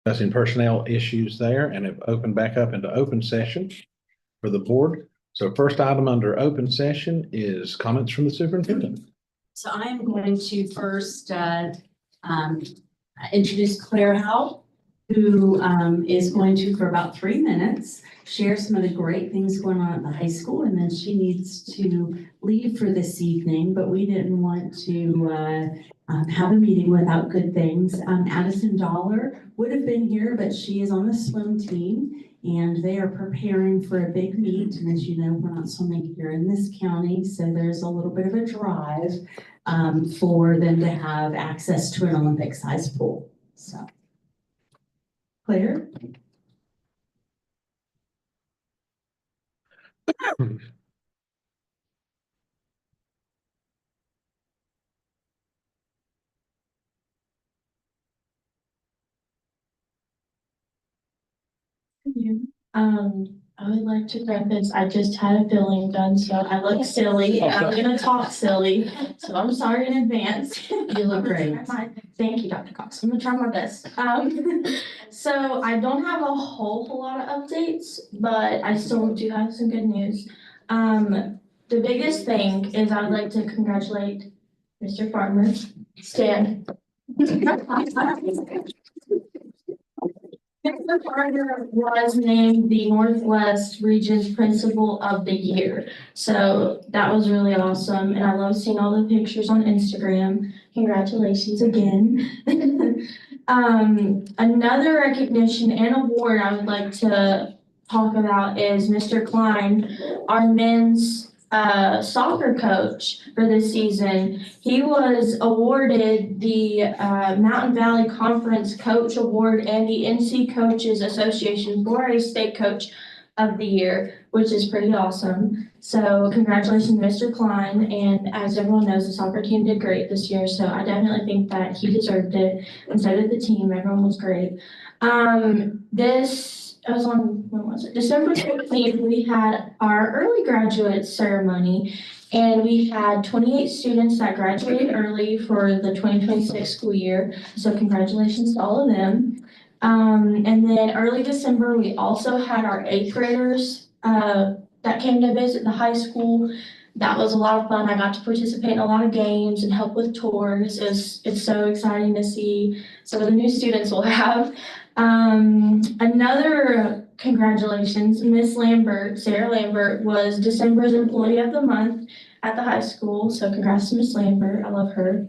discussing personnel issues there, and have opened back up into open session for the board. So first item under open session is comments from the superintendent. So I am going to first introduce Claire Howell, who is going to, for about 3 minutes, share some of the great things going on at the high school, and then she needs to leave for this evening, but we didn't want to have a meeting without good things. Addison Dollar would have been here, but she is on the swim team, and they are preparing for a big meet. And as you know, we're not swimming here in this county, so there's a little bit of a drive for them to have access to an Olympic-sized pool. So, Claire? I would like to preface, I just had a filling done, so I look silly, and I'm gonna talk silly, so I'm sorry in advance. You look great. Thank you, Dr. Cox, I'm gonna try my best. So I don't have a whole lot of updates, but I still do have some good news. The biggest thing is I would like to congratulate Mr. Farmer, Stan. Mr. Farmer was named the Northwest Region's Principal of the Year. So that was really awesome. And I love seeing all the pictures on Instagram. Congratulations again. Another recognition and award I would like to talk about is Mr. Klein, our men's soccer coach for this season. He was awarded the Mountain Valley Conference Coach Award and the NC Coaches Association for a State Coach of the Year, which is pretty awesome. So congratulations, Mr. Klein. And as everyone knows, the soccer team did great this year. So I definitely think that he deserved it. And so did the team. Everyone was great. It was on, when was it? December 15th, we had our early graduate ceremony, and we had 28 students that graduated early for the 2026 school year. So congratulations to all of them. And then early December, we also had our 8th graders that came to visit the high school. That was a lot of fun. I got to participate in a lot of games and help with tours. It's so exciting to see some of the new students we'll have. Another congratulations, Miss Lambert, Sarah Lambert, was December's Employee of the Month at the high school. So congrats to Miss Lambert. I love her.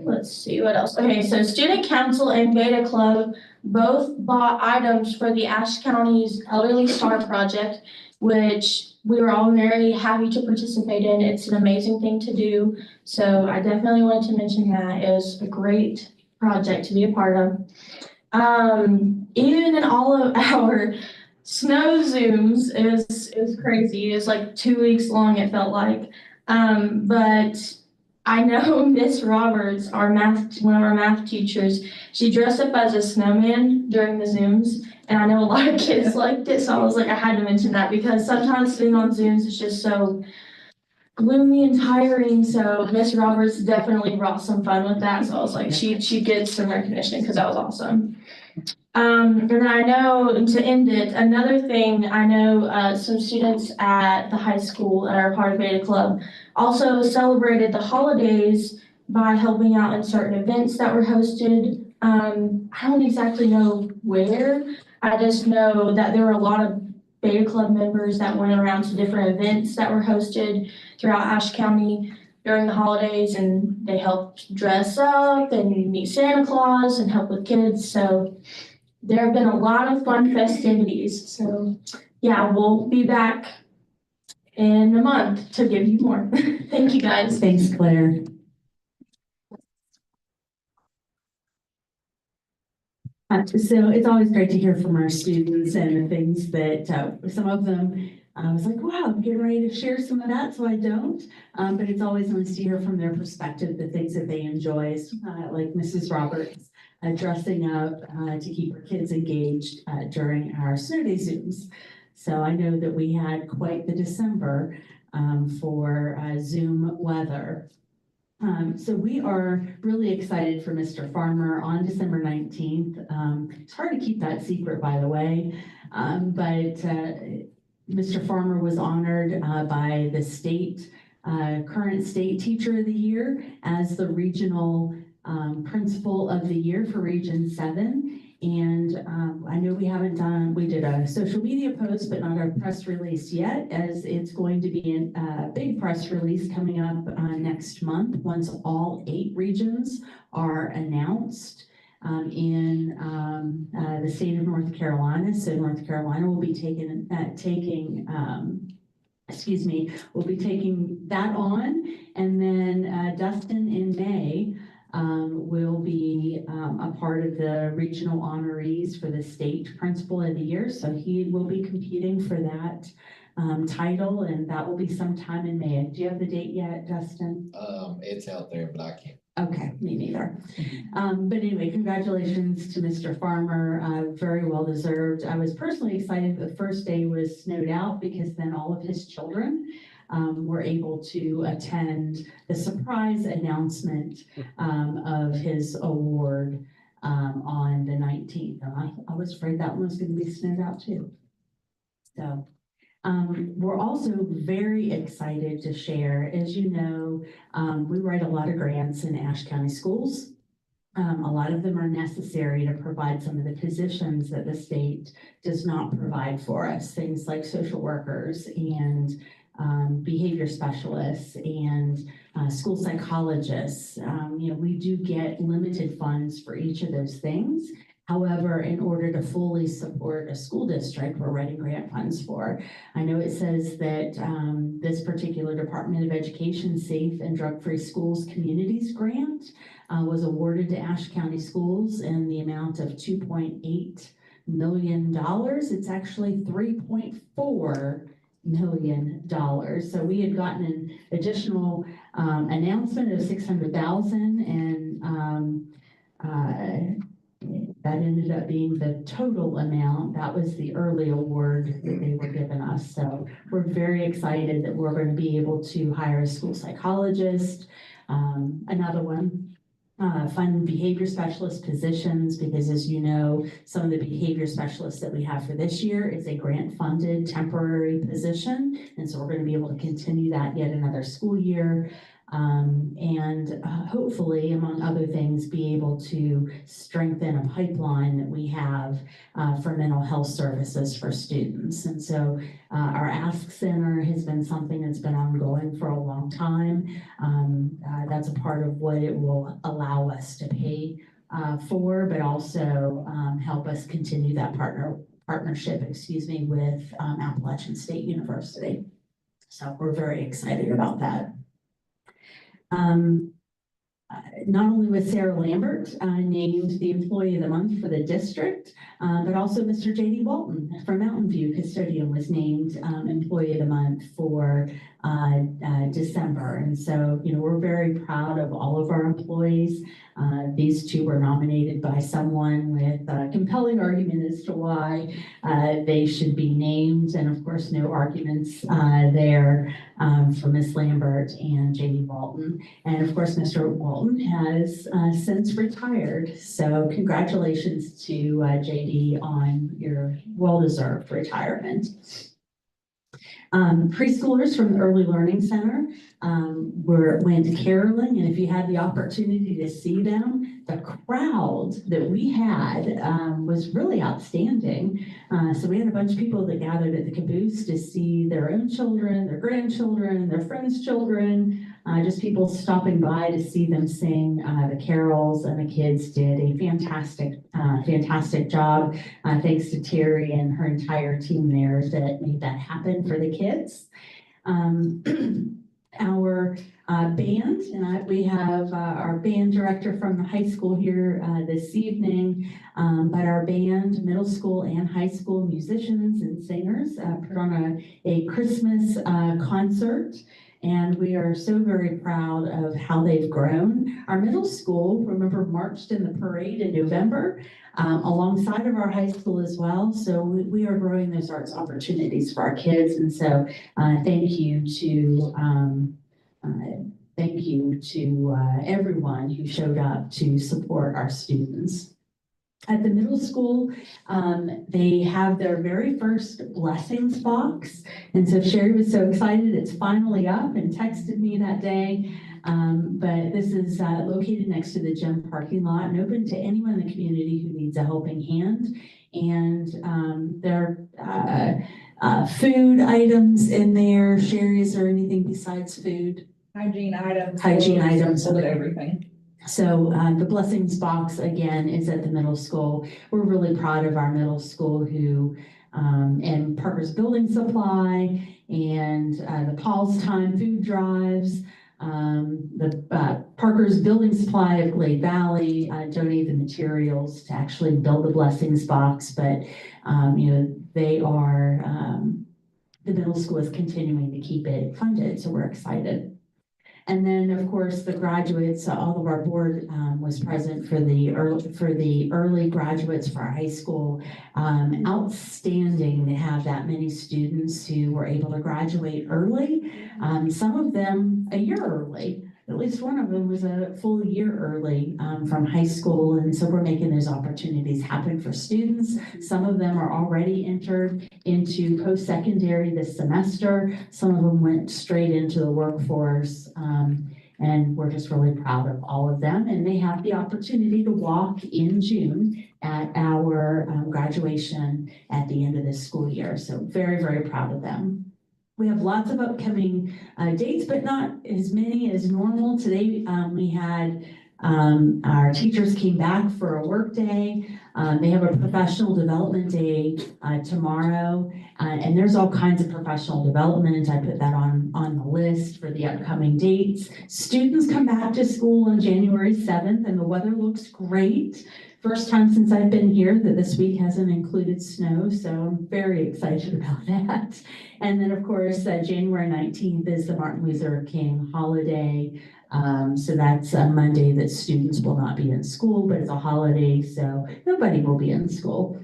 Let's see what else. Okay, so Student Council and Beta Club both bought items for the Ashe County's Elderly Star Project, which we were all very happy to participate in. It's an amazing thing to do. So I definitely wanted to mention that. It was a great project to be a part of. Even in all of our snow Zooms, it was crazy. It was like 2 weeks long, it felt like. But I know Miss Roberts, one of our math teachers, she dressed up as a snowman during the Zooms, and I know a lot of kids liked it, so I was like, I had to mention that because sometimes sitting on Zooms is just so gloomy and tiring. So Miss Roberts definitely brought some fun with that. So I was like, she gets some recognition because that was awesome. And then I know, to end it, another thing, I know some students at the high school that are part of Beta Club also celebrated the holidays by helping out in certain events that were hosted. I don't exactly know where. I just know that there were a lot of Beta Club members that went around to different events that were hosted throughout Ashe County during the holidays, and they helped dress up and meet Santa Claus and help with kids. So there have been a lot of fun festivities. So yeah, we'll be back in a month to give you more. Thank you, guys. Thanks, Claire. So it's always great to hear from our students and the things that some of them, I was like, wow, I'm getting ready to share some of that, so I don't. But it's always nice to hear from their perspective the things that they enjoy, like Mrs. Roberts dressing up to keep her kids engaged during our snow day Zooms. So I know that we had quite the December for Zoom weather. So we are really excited for Mr. Farmer on December 19th. It's hard to keep that secret, by the way, but Mr. Farmer was honored by the state, current state teacher of the year as the regional principal of the year for Region 7. And I know we did a social media post, but not a press release yet, as it's going to be a big press release coming up next month once all 8 regions are announced in the state of North Carolina. So North Carolina will be taking that on. And then Dustin in May will be a part of the regional honorees for the state principal of the year. So he will be competing for that title, and that will be sometime in May. Do you have the date yet, Dustin? It's out there, but I can't. Okay, me neither. But anyway, congratulations to Mr. Farmer, very well deserved. I was personally excited the first day was snowed out because then all of his children were able to attend the surprise announcement of his award on the 19th. And I was afraid that one was going to be snowed out too. So we're also very excited to share, as you know, we write a lot of grants in Ashe County schools. A lot of them are necessary to provide some of the positions that the state does not provide for us, things like social workers and behavior specialists and school psychologists. We do get limited funds for each of those things. However, in order to fully support a school district, we're writing grant funds for. I know it says that this particular Department of Education Safe and Drug-Free Schools Communities Grant was awarded to Ashe County Schools in the amount of $2.8 million. It's actually $3.4 million. So we had gotten an additional announcement of $600,000, and that ended up being the total amount. That was the early award that they were giving us. So we're very excited that we're going to be able to hire a school psychologist, another one, fund behavior specialist positions, because as you know, some of the behavior specialists that we have for this year is a grant funded temporary position. And so we're going to be able to continue that yet another school year. And hopefully, among other things, be able to strengthen a pipeline that we have for mental health services for students. And so our Ask Center has been something that's been ongoing for a long time. That's a part of what it will allow us to pay for, but also help us continue that partnership, with Appalachian State University. So we're very excited about that. Not only was Sarah Lambert named the Employee of the Month for the district, but also Mr. J.D. Walton from Mountain View Custodian was named Employee of the Month for December. And so, we're very proud of all of our employees. These two were nominated by someone with a compelling argument as to why they should be named. And of course, no arguments there for Ms. Lambert and J.D. Walton. And of course, Mr. Walton has since retired. So congratulations to J.D. on your well-deserved retirement. Preschoolers from the Early Learning Center went caroling, and if you had the opportunity to see them, the crowd that we had was really outstanding. So we had a bunch of people that gathered at the caboose to see their own children, their grandchildren, their friends' children, just people stopping by to see them sing the carols, and the kids did a fantastic job. Thanks to Terry and her entire team there that made that happen for the kids. Our band, and we have our band director from the high school here this evening, but our band, middle school and high school musicians and singers, put on a Christmas concert. And we are so very proud of how they've grown. Our middle school, remember, marched in the parade in November alongside of our high school as well. So we are growing those arts opportunities for our kids. And so thank you to thank you to everyone who showed up to support our students. At the middle school, they have their very first blessings box. And so Sherry was so excited, it's finally up, and texted me that day. But this is located next to the gym parking lot and open to anyone in the community who needs a helping hand. And there are food items in there. Sherry, is there anything besides food? Hygiene items. Hygiene items. Of everything. So the blessings box, again, is at the middle school. We're really proud of our middle school who, and Parker's Building Supply and the Paul's Time food drives, the Parker's Building Supply of Glade Valley donated the materials to actually build the blessings box. But, they are, the middle school is continuing to keep it funded, so we're excited. And then, of course, the graduates, all of our board was present for the early graduates for our high school. Outstanding to have that many students who were able to graduate early. Some of them a year early. At least one of them was a full year early from high school. And so we're making those opportunities happen for students. Some of them are already entered into post-secondary this semester. Some of them went straight into the workforce. And we're just really proud of all of them. And they have the opportunity to walk in June at our graduation at the end of this school year. So very, very proud of them. We have lots of upcoming dates, but not as many as normal. Today, we had our teachers came back for a work day. They have a professional development day tomorrow, and there's all kinds of professional development. I put that on the list for the upcoming dates. Students come back to school on January 7th, and the weather looks great. First time since I've been here that this week hasn't included snow, so I'm very excited about that. And then, of course, January 19th is the Martin Luther King holiday. So that's a Monday that students will not be in school, but it's a holiday, so nobody will be in school.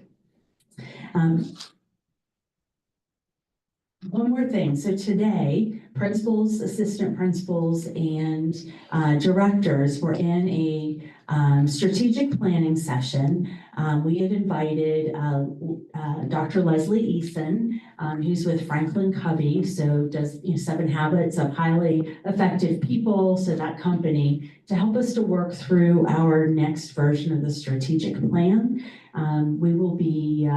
One more thing. So today, principals, assistant principals, and directors were in a strategic planning session. We had invited Dr. Leslie Eason, who's with Franklin Covey, so does 7 Habits of Highly Effective People, so that company, to help us to work through our next version of the strategic plan. We will be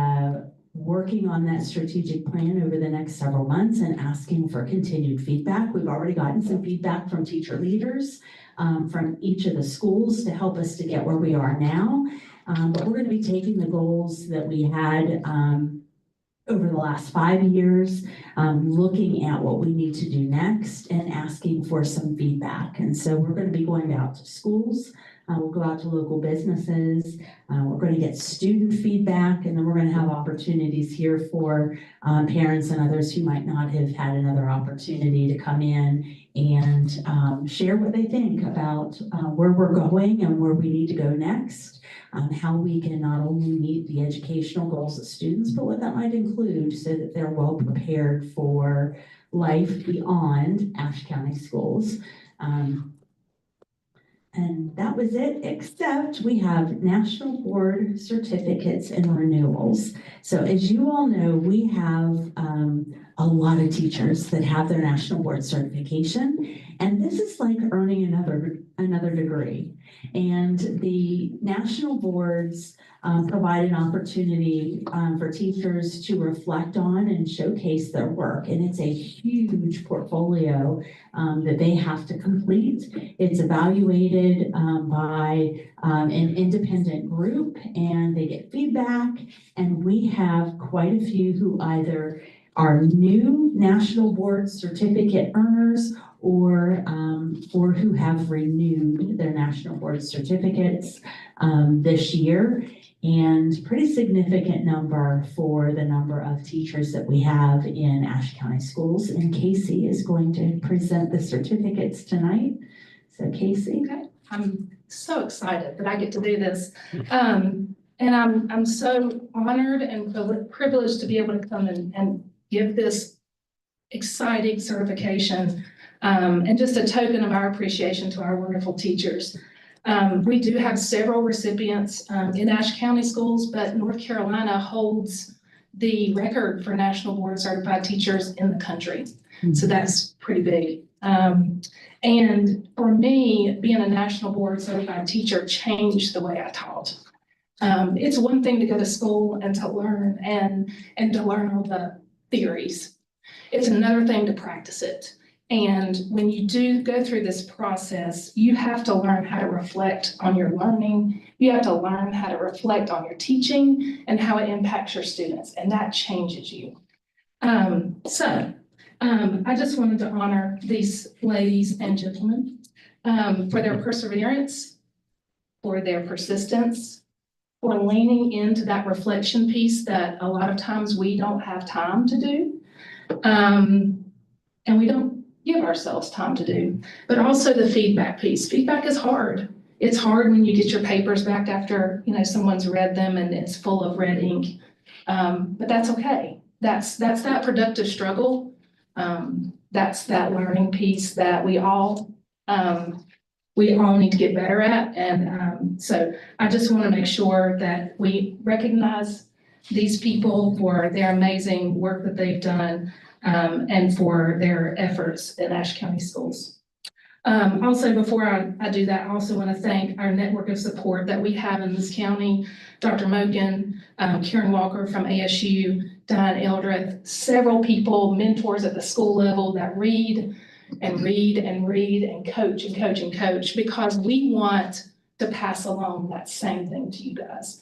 working on that strategic plan over the next several months and asking for continued feedback. We've already gotten some feedback from teacher leaders from each of the schools to help us to get where we are now. But we're going to be taking the goals that we had over the last 5 years, looking at what we need to do next and asking for some feedback. And so we're going to be going out to schools. We'll go out to local businesses. We're going to get student feedback, and then we're going to have opportunities here for parents and others who might not have had another opportunity to come in and share what they think about where we're going and where we need to go next, how we can not only meet the educational goals of students, but what that might include so that they're well prepared for life beyond Ashe County schools. And that was it, except we have national board certificates and renewals. So as you all know, we have a lot of teachers that have their national board certification. And this is like earning another degree. And the national boards provide an opportunity for teachers to reflect on and showcase their work. And it's a huge portfolio that they have to complete. It's evaluated by an independent group, and they get feedback. And we have quite a few who either are new national board certificate earners or who have renewed their national board certificates this year. And pretty significant number for the number of teachers that we have in Ashe County schools. And Casey is going to present the certificates tonight. So Casey. Okay. I'm so excited that I get to do this. And I'm so honored and privileged to be able to come and give this exciting certification, and just a token of our appreciation to our wonderful teachers. We do have several recipients in Ashe County schools, but North Carolina holds the record for National Board Certified Teachers in the country. So that's pretty big. And for me, being a National Board Certified Teacher changed the way I taught. It's one thing to go to school and to learn and to learn all the theories. It's another thing to practice it. And when you do go through this process, you have to learn how to reflect on your learning. You have to learn how to reflect on your teaching and how it impacts your students, and that changes you. I just wanted to honor these ladies and gentlemen for their perseverance, for their persistence, for leaning into that reflection piece that a lot of times we don't have time to do. And we don't give ourselves time to do, but also the feedback piece. Feedback is hard. It's hard when you get your papers back after, someone's read them and it's full of red ink. But that's okay. That's that productive struggle. That's that learning piece that we all need to get better at. And so I just want to make sure that we recognize these people for their amazing work that they've done, and for their efforts at Ashe County Schools. Also, before I do that, I also want to thank our network of support that we have in this county, Dr. Mogan, Karen Walker from ASU, Diane Eldreth, several people, mentors at the school level that read and read and read and coach and coach and coach, because we want to pass along that same thing to you guys.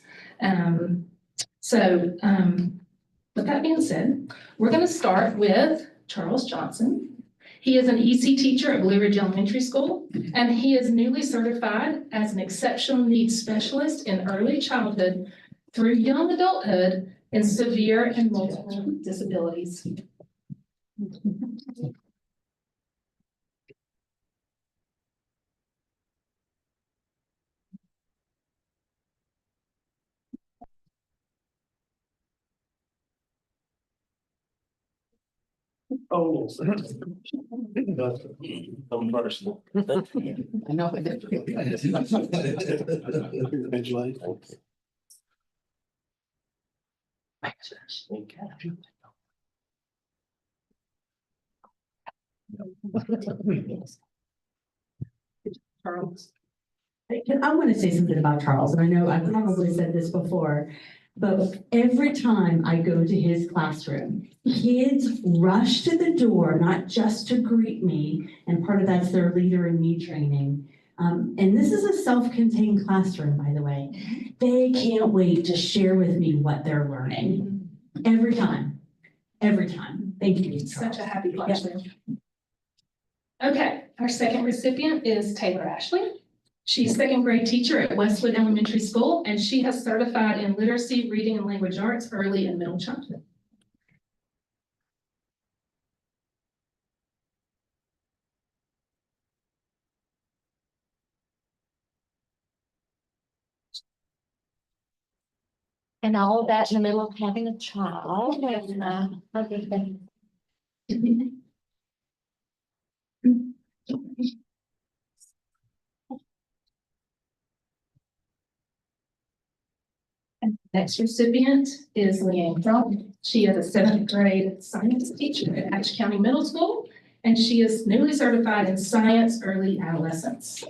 With that being said, we're going to start with Charles Johnson. He is an EC teacher at Blue Ridge Elementary School, and he is newly certified as an exceptional needs specialist in early childhood through young adulthood in severe and multiple disabilities. Oh. I'm first. I know it did. Charles. I want to say something about Charles, and I know I probably said this before, but every time I go to his classroom, kids rush to the door, not just to greet me, and part of that's their Leader in Me training. And this is a self-contained classroom, by the way. They can't wait to share with me what they're learning. Every time. Thank you, It's Charles. such a happy classroom. Okay, our second recipient is Taylor Ashley. She's second grade teacher at Westwood Elementary School, and she has certified in literacy, reading, and language arts early and middle childhood. And all of that in the middle of having a child and everything. Next recipient is Leanne Crump. She is a seventh grade science teacher at Ashe County Middle School, and she is newly certified in science early adolescence.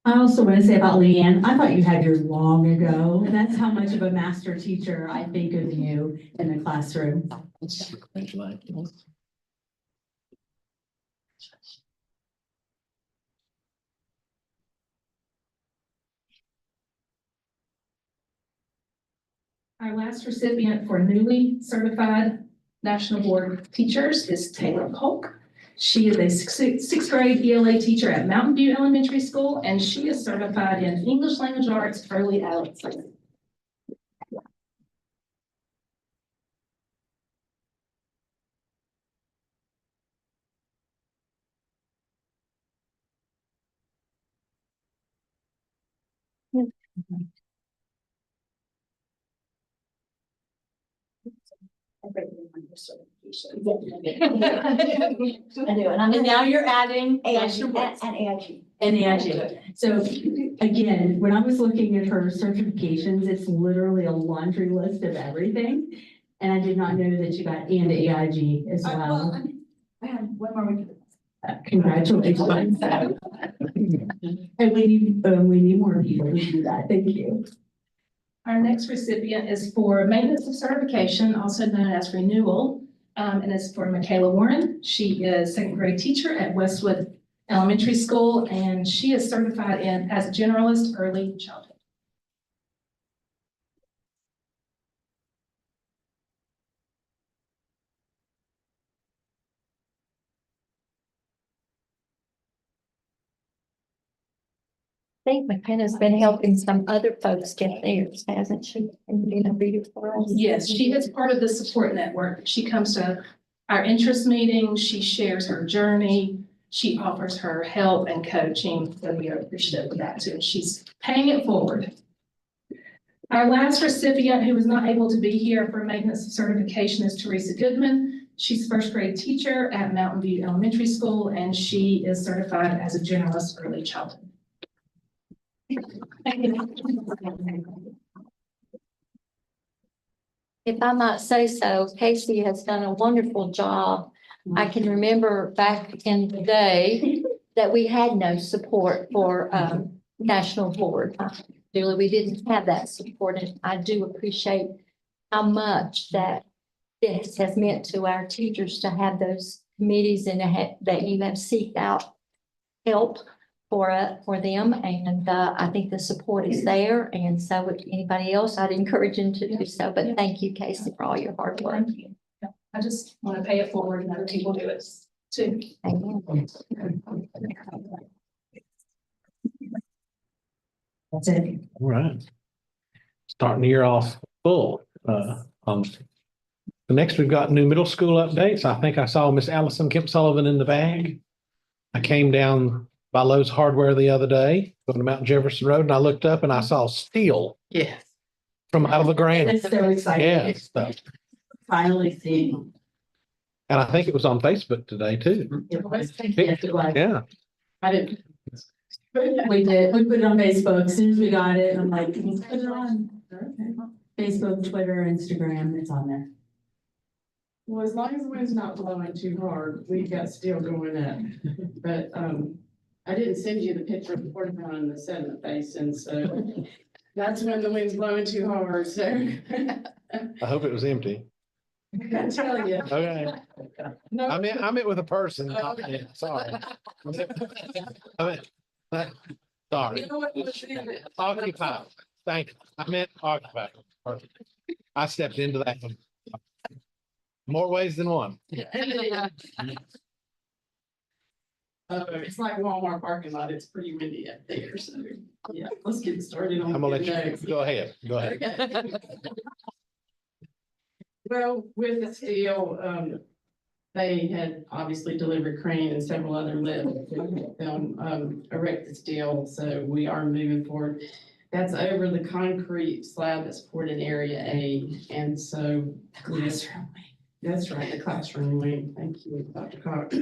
I also want to say about Leanne, I thought you had yours long ago. That's how much of a master teacher I think of you in the classroom. Our last recipient for newly certified National Board teachers is Taylor Polk. She is a sixth grade ELA teacher at Mountain View Elementary School, and she is certified in English language arts early adolescence. I do, and now you're adding extra points. And AIG. And AIG. So again, when I was looking at her certifications, it's literally a laundry list of everything. And I did not know that you got and AIG as well. I have one more week. Congratulations. And we need more people to do that. Thank you. Our next recipient is for maintenance of certification, also known as renewal, and it's for Michaela Warren. She is second grade teacher at Westwood Elementary School, and she is certified as a generalist early childhood. I think McKenna's been helping some other folks get theirs, hasn't she? And being a reader for us. Yes, she is part of the support network. She comes to our interest meetings. She shares her journey. She offers her help and coaching, so we are appreciative of that too. She's paying it forward. Our last recipient who was not able to be here for maintenance of certification is Teresa Goodman. She's first grade teacher at Mountain View Elementary School, and she is certified as a generalist early childhood. If I might say so, Casey has done a wonderful job. I can remember back in the day that we had no support for national board. Really, we didn't have that support, and I do appreciate how much that this has meant to our teachers to have those committees and that you have seeked out help for them, and I think the support is there, and so with anybody else, I'd encourage them to do so, but thank you, Casey, for all your hard work. Thank you. I just want to pay it forward and other people do it too. Amen. That's it. All right. Starting the year off full. Next, we've got new middle school updates. I think I saw Miss Allison Kemp Sullivan in the bag. I came down by Lowe's Hardware the other day, going to Mount Jefferson Road, and I looked up and I saw steel Yes. from out of the ground. It's so exciting. Yeah, stuff. Finally seeing. And I think it was on Facebook today too. It was. Yes, it was. Yeah. I didn't. We did. We put it on Facebook as soon as we got it. I'm like, can you put it on? Okay. Facebook, Twitter, Instagram, it's on there. Well, as long as the wind's not blowing too hard, we've got steel going up. But, I didn't send you the picture of the porta john and the sediment basin, so that's when the wind's blowing too hard, so. I hope it was empty. I tell you. Okay. No. I meant with a person. Sorry. Sorry. You know what was in it? Occupied. Thank you. I meant occupied. I stepped into that one. More ways than one. It's like Walmart parking lot. It's pretty windy up there, so, yeah, let's get started on. I'm gonna let you, next. go ahead. Go ahead. Okay. Well, with the steel, they had obviously delivered crane and several other lifts to help them erect the steel, so we are moving forward. That's over the concrete slab that's poured in area A, and so. That's right, the classroom wing. Thank you, Dr. Cox.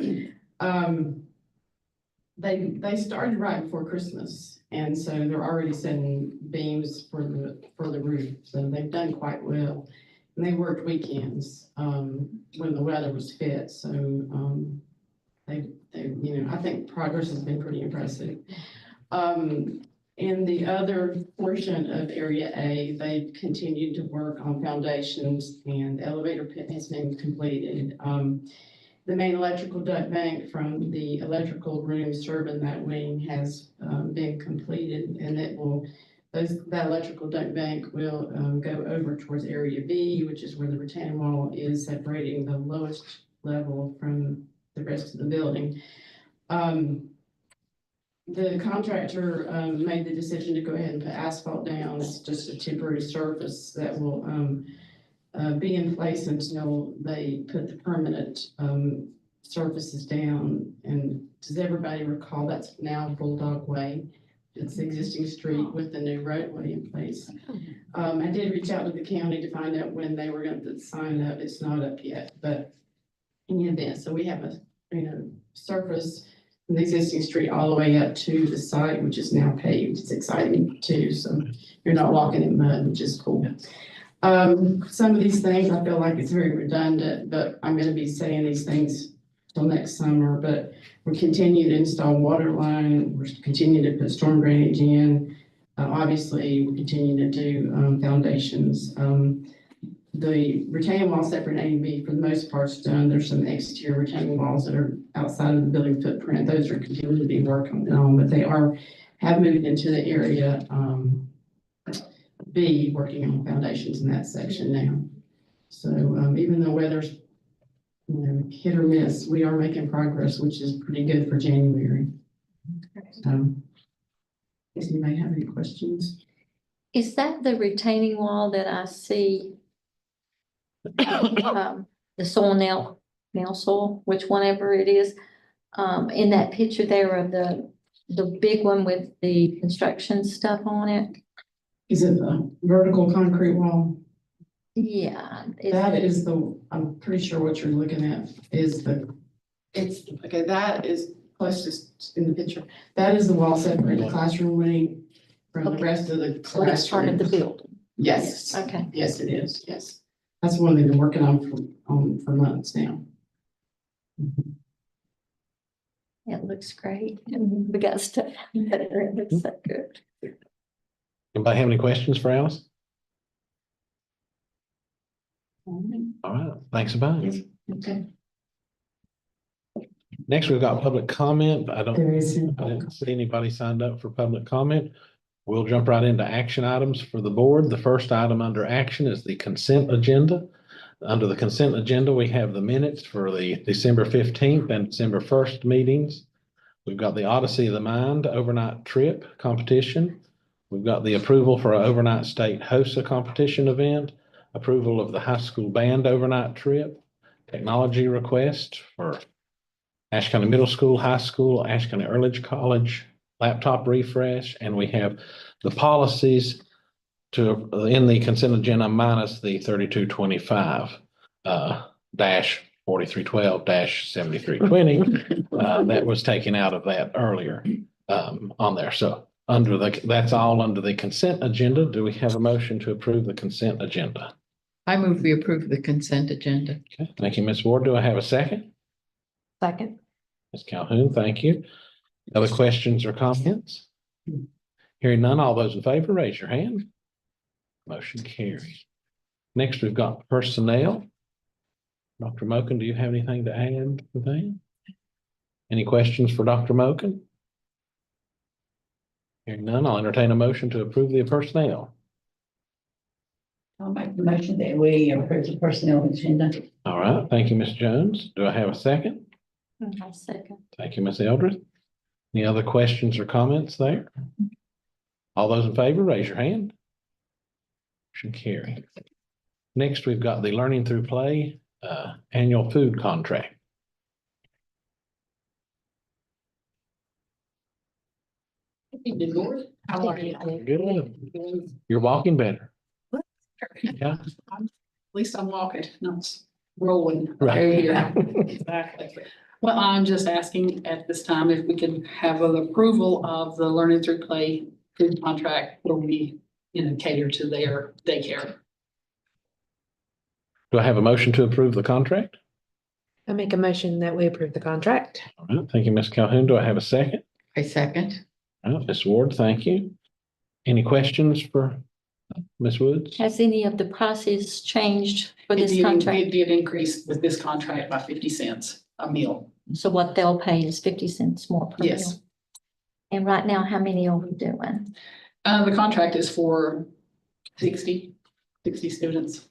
They started right before Christmas, and so they're already setting beams for the roof, so they've done quite well. And they worked weekends, when the weather was fit, so, they, I think progress has been pretty impressive. In the other portion of Area A, they've continued to work on foundations, and the elevator pit has been completed. The main electrical duct bank from the electrical room serving that wing has been completed, and that electrical duct bank will go over towards Area B, which is where the retaining wall is separating the lowest level from the rest of the building. The contractor made the decision to go ahead and put asphalt down. It's just a temporary surface that will be in place until they put the permanent surfaces down. And does everybody recall that's now Bulldog Way? It's the existing street with the new roadway in place. I did reach out to the county to find out when they were going to sign up. It's not up yet, but in the event, so we have a, surface from the existing street all the way up to the site, which is now paved. It's exciting too, so you're not walking in mud, which is cool. Some of these things, I feel like it's very redundant, but I'm gonna be saying these things till next summer, but we're continuing to install water line, we're continuing to put storm drainage in. Obviously, we're continuing to do, foundations. The retaining wall separate A and B for the most part is done. There's some exterior retaining walls that are outside of the building footprint. Those are continuing to be worked on, but they have moved into the area, B, working on foundations in that section now. So, even though weather's, hit or miss, we are making progress, which is pretty good for January. Does anybody have any questions? Is that the retaining wall that I see? The soil nail soil, which whenever it is, in that picture there of the big one with the construction stuff on it? Is it the vertical concrete wall? Yeah. That is I'm pretty sure what you're looking at is okay, that is closest in the picture. That is the wall separating the classroom wing from the rest of the So it's part of the classroom. building. Yes. Okay. Yes, it is, yes. That's one they've been working on for months now. It looks great. We got stuff better. It looks so good. Anybody have any questions for Alice? All right, thanks a bunch. Okay. Next, we've got public comment. I There is. didn't see anybody signed up for public comment. We'll jump right into action items for the board. The first item under action is the consent agenda. Under the consent agenda, we have the minutes for the December 15th and December 1st meetings. We've got the Odyssey of the Mind overnight trip competition. We've got the approval for an overnight state HOSA competition event, approval of the high school band overnight trip, technology request for Ashe County Middle School, High School, Ashe County Earledge College, laptop refresh, and we have the policies in the consent agenda minus the 3225 dash 4312 dash 7320 that was taken out of that earlier on there. So that's all under the consent agenda. Do we have a motion to approve the consent agenda? I move we approve the consent agenda. Okay, thank you, Ms. Ward. Do I have a second? Second. Ms. Calhoun, thank you. Other questions or comments? Hearing none, all those in favor, raise your hand. Motion carries. Next, we've got personnel. Dr. Moken, do you have anything to add to that? Any questions for Dr. Moken? Hearing none, I'll entertain a motion to approve the personnel. I'll make the motion that we approve the personnel agenda. All right, thank you, Ms. Jones. Do I have a second? I'll second. Thank you, Ms. Eldred. Any other questions or comments there? All those in favor, raise your hand. Motion carried. Next, we've got the Learning Through Play annual food contract. How are you? Good. You're walking better. Yeah. At least I'm walking, not rolling. Right. Yeah, exactly. Well, I'm just asking at this time if we can have an approval of the Learning Through Play food contract where we, cater to their daycare. Do I have a motion to approve the contract? I make a motion that we approve the contract. All right, thank you, Ms. Calhoun. Do I have a second? I second. All right, Ms. Ward, thank you. Any questions for Ms. Woods? Has any of the prices changed for this It contract? did increase with this contract by 50 cents a meal. So what they'll pay is 50 cents more per meal. Yes. And right now, how many are we doing? The contract is for 60 students.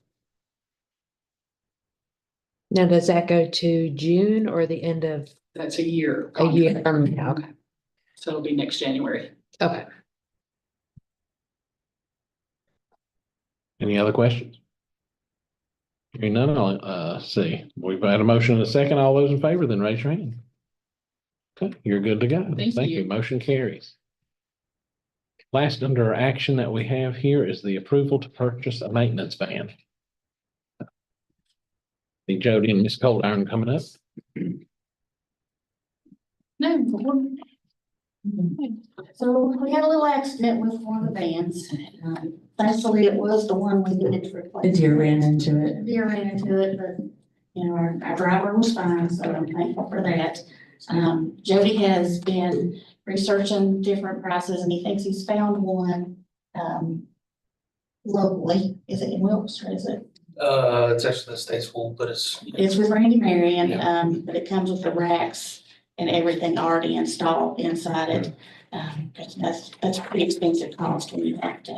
Now, does that go to June or the end of That's a year. a year contract. from now? Okay. So it'll be next January. Okay. Any other questions? Hearing none, I'll see. We've had a motion and a second. All those in favor, then raise your hand. Okay, you're good to go. Thank you. Motion carries. Last under action that we have here is the approval to purchase a maintenance van. See Jody and Miss Coldiron coming up. So we had a little accident with one of the vans. Thankfully, it was the one we needed to The replace. deer ran into it. The deer ran into it, but, you know, our driver was fine, so I'm thankful for that. Jody has been researching different prices and he thinks he's found one, locally. Is it in Wilkes or is it? It's actually the state's full, but It's with Randy Marion, but it comes with the racks and everything already installed inside it. 'Cause that's a pretty expensive cost when you have to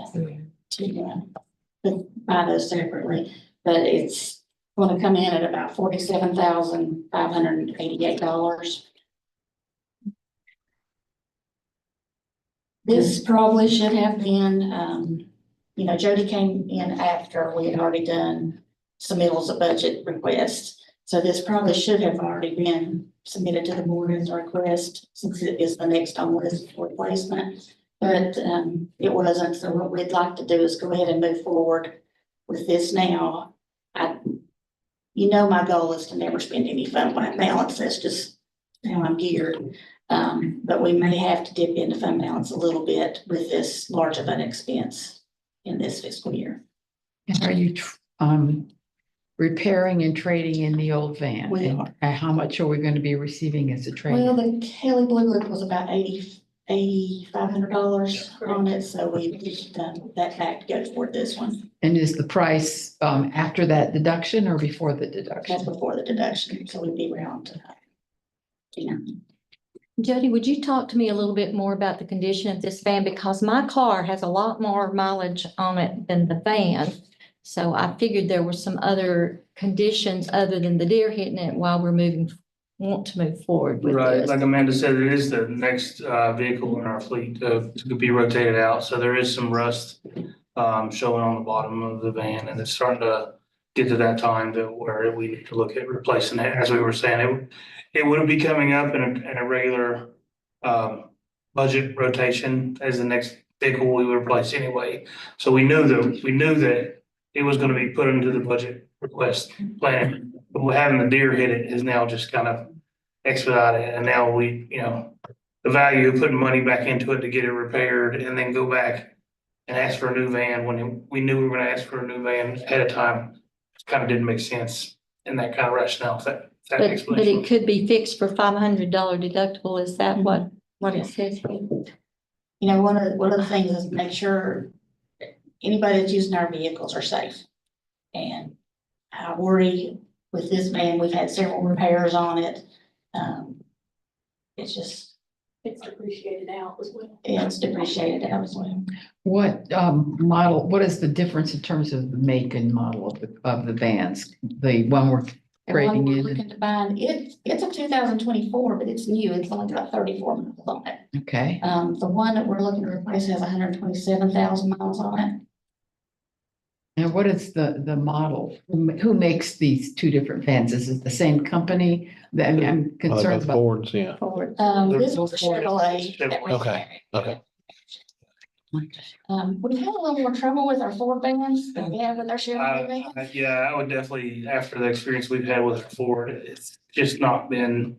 buy those separately. But it's gonna come in at about $47,588. This probably should have been, you know, Jody came in after we had already done submittals of budget requests. So this probably should have already been submitted to the board as a request, since it is the next on the list for replacement. But it wasn't, so what we'd like to do is go ahead and move forward with this now. You know, my goal is to never spend any fund balance, that's just how I'm geared. But we may have to dip into fund balance a little bit with this large of an expense in this fiscal year. And are you repairing and trading in the old van? We And how much are we going to be receiving as a trade? Well, the Kelly Blue Book was about $8,500 on it, so we pushed that back to go toward this one. And is the price after that deduction or before the deduction? That's before the deduction, so we'd be around, you know. Jody, would you talk to me a little bit more about the condition of this van? Because my car has a lot more mileage on it than the van. So I figured there were some other conditions other than the deer hitting it while we're want to move forward with right, this. like Amanda said, it is the next vehicle in our fleet to be rotated out. So there is some rust showing on the bottom of the van, and it's starting to get to that time where we need to look at replacing it. As we were saying, it would be coming up in a regular budget rotation as the next vehicle we would replace anyway. So we knew that it was gonna be put into the budget request plan. But having the deer hit it is now just kind of expedited it. And now we, you know, the value of putting money back into it to get it repaired and then go back and ask for a new van when we knew we were gonna ask for a new van ahead of time, kind of didn't make sense in that kind of rationale, if that But explanation. it could be fixed for $500 deductible. Is that what it says here? You know, one of the things is make sure anybody that's using our vehicles are safe. And I worry with this van, we've had several repairs on it. It's just, It's depreciated out as well. it's depreciated out as well. What model, what is the difference in terms of the make and model of the vans? The one we're And one trading we're in? looking to buy, it's a 2024, but it's new, it's only got 34 miles on it. Okay, The one that we're looking to replace has 127,000 miles on it. and what is the model? Who makes these two different vans? Is it the same company? I'm concerned Both about. Fords, yeah. Forward. This was a Chevrolet. that we Okay, okay. We've had a little more trouble with our Ford vans than we have with our Chevrolet vans. Yeah, I would definitely, after the experience we've had with our Ford, it's just not been.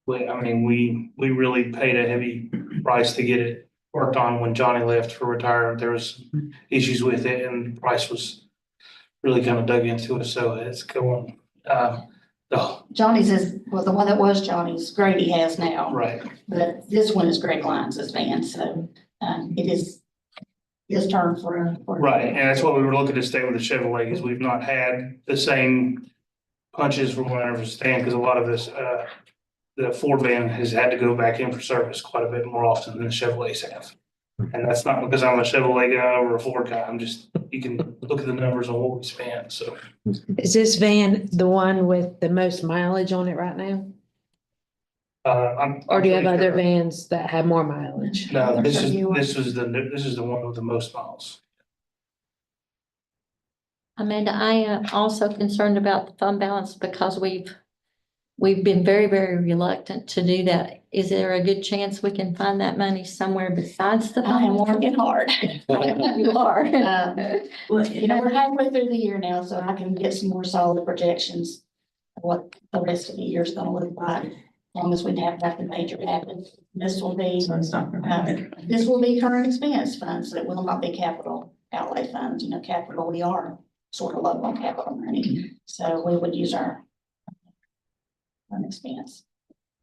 I mean, we really paid a heavy price to get it worked on when Johnny left for retirement. There was issues with it and the price was really kind of dug into it, so it's going, Johnny's well, the one that was Johnny's, Grady has now. right. But this one is Greg Lyons' van, so, it is his turn for a. Right, and that's what we were looking to stay with the Chevrolet, because we've not had the same punches from what I understand, because a lot of this, the Ford van has had to go back in for service quite a bit more often than the Chevrolets have. And that's not because I'm a Chevrolet guy or a Ford guy, you can look at the numbers on what we spent, so. Is this van the one with the most mileage on it right now? Or do you have I'm pretty other sure. vans that have more mileage? No, this is the one with the most miles. Amanda, I am also concerned about the fund balance because we've we've been very, very reluctant to do that. Is there a good chance we can find that money somewhere besides the? I am working hard. You are. Well, we're halfway through the year now, so I can get some more solid projections of what the rest of the year is gonna look like, as long as we have nothing major happen. This will be, this will be current expense funds, it will not be capital outlay funds. Capital, we are sort of low on capital money, so we would use our current expense.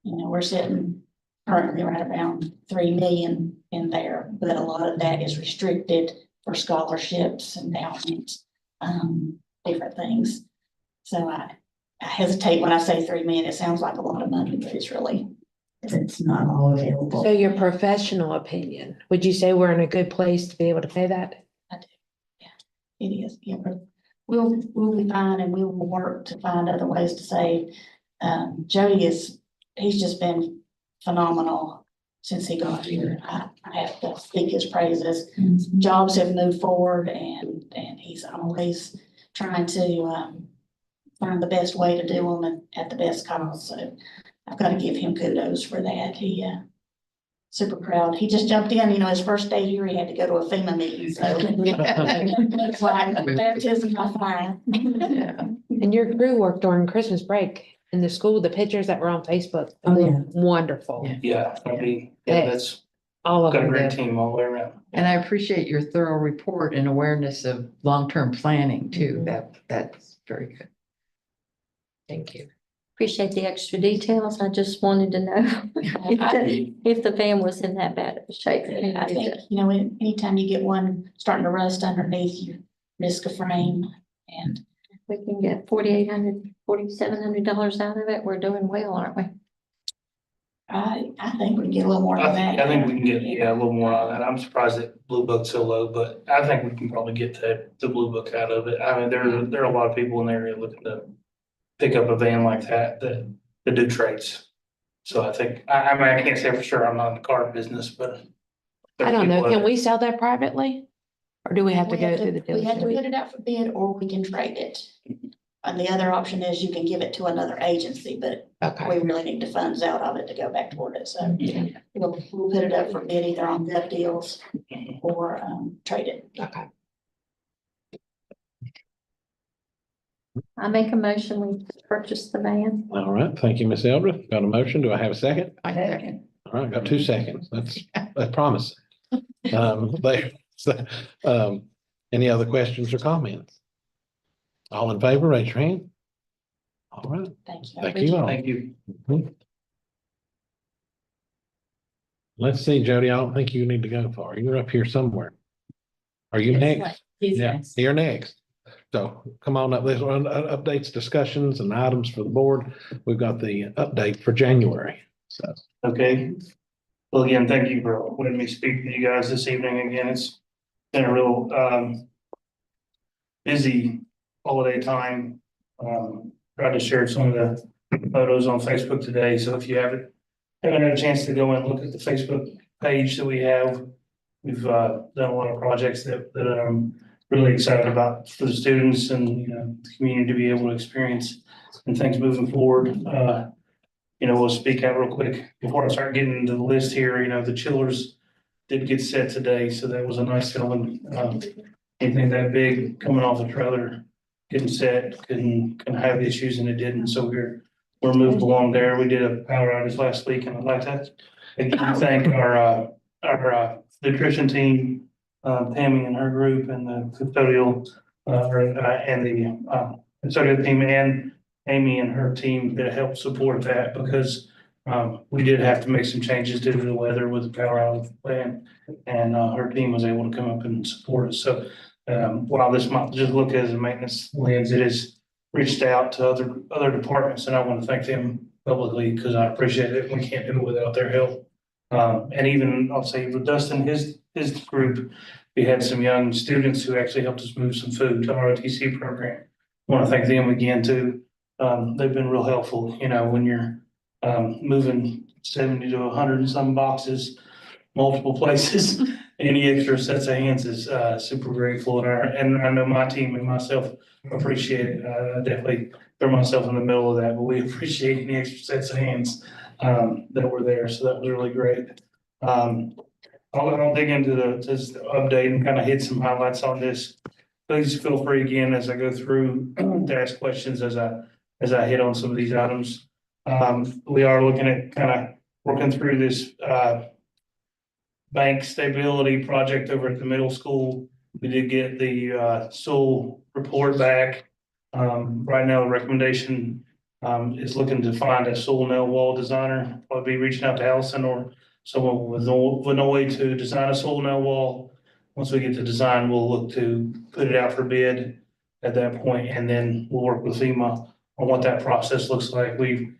We're sitting currently right around 3 million in there, but a lot of that is restricted for scholarships, endowments, different things. So I hesitate when I say 3 million, it sounds like a lot of money, but it's not all available. So your professional opinion, would you say we're in a good place to be able to pay that? I do, yeah, it is, yeah, but we'll be fine, and we will work to find other ways to save. Jody he's just been phenomenal since he got here. I have to speak his praises. Jobs have moved forward, and he's always trying to find the best way to do them at the best cost. So I've got to give him kudos for that. He super proud. He just jumped in. His first day here, he had to go to a FEMA meeting. So it's like baptism by fire. And your crew worked during Christmas break in the school, the pictures that were on Facebook. Oh, yeah. Wonderful. Yeah, that's All of got a them great did. team all the way around. And I appreciate your thorough report and awareness of long-term planning too. That's very good. Thank you. Appreciate the extra details. I just wanted to know if the van was in that bad of a shape. I think, anytime you get one starting to rust underneath, you risk a frame, and We can get $4,700 out of it. We're doing well, aren't we? I think we can get a little more than that. I think we can get, a little more on that. I'm surprised that Blue Book's so low, but I think we can probably get the Blue Book out of it. I mean, there are a lot of people in the area looking to pick up a van like that do trades. So I think, I mean, I can't say for sure, I'm not in the car business, but. I don't know. Can we sell that privately? Or do we have to go through the We have to dealership? put it out for bid, or we can trade it. And the other option is you can give it to another agency, but Okay. we really need the funds out of it to go back toward it. So we'll put it up for bid either on gov deals or trade it. Okay. I make a motion, we purchase the van. All right, thank you, Ms. Eldred. Got a motion? Do I have a second? I second. All right, got 2 seconds. That's promising. Any other questions or comments? All in favor, raise your hand. All right, Thank you. thank you all. Thank you. Mhm. Let's see, Jody, I don't think you need to go far. You're up here somewhere. Are you next? Yeah, you're next. So come on up, there's updates, discussions and items for the board. We've got the update for January, so. Okay. Well, again, thank you for letting me speak to you guys this evening. Again, it's been a real busy holiday time. Tried to share some of the photos on Facebook today. So if you haven't had a chance to go and look at the Facebook page that we have, we've done a lot of projects that I'm really excited about for the students and, the community to be able to experience and things moving forward. We'll speak out real quick before I start getting into the list here. The chillers did get set today, so that was a nice feeling. Anything that big coming off the trailer, getting set, can have issues, and it didn't. So we're moved along there. We did a power outage last week, and I'd like to again thank our nutrition team, Tammy and her group, and the custodial and the custodial team, and Amy and her team that helped support that, because we did have to make some changes due to the weather with the power outage plan, and her team was able to come up and support us. So while this might just look as a maintenance lens, it has reached out to other departments, and I want to thank them publicly because I appreciate it. We can't do it without their help. And even I'll say with Dustin, his group, we had some young students who actually helped us move some food to our OTC program. I want to thank them again too. They've been real helpful, when you're moving 70 to 100 and some boxes multiple places. Any extra sets of hands is super grateful, and I know my team and myself appreciate it. I definitely throw myself in the middle of that, but we appreciate any extra sets of hands that were there, so that was really great. I'll dig into just the update and kind of hit some highlights on this. Please feel free again as I go through to ask questions as I hit on some of these items. We are looking at kind of working through this bank stability project over at the middle school. We did get the Sewell report back. Right now, the recommendation is looking to find a Sewell nail wall designer. I'll be reaching out to Allison or someone with Vinoy to design a Sewell nail wall. Once we get the design, we'll look to put it out for bid at that point, and then we'll work with FEMA on what that process looks like. We've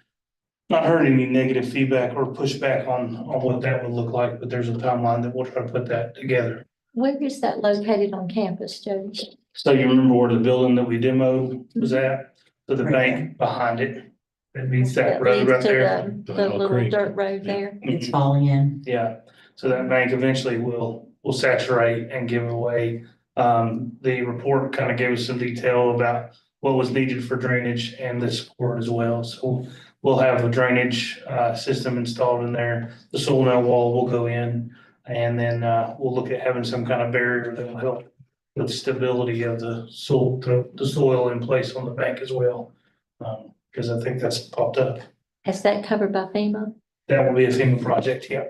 not heard any negative feedback or pushback on what that would look like, but there's a timeline that we'll try to put that together. Where is that located on campus, Jody? So you remember where the building that we demoed was at? So the Right bank behind it, that meets that That road leads right to there. the little Creek. dirt road there. It's falling in. Yeah, so that bank eventually will saturate and give away. The report kind of gave us some detail about what was needed for drainage and the support as well. So we'll have a drainage system installed in there. The soil nail wall will go in, and then we'll look at having some kind of barrier that will help with stability of the soil in place on the bank as well. Because I think that's popped up. Is that covered by FEMA? That will be a FEMA project, yeah.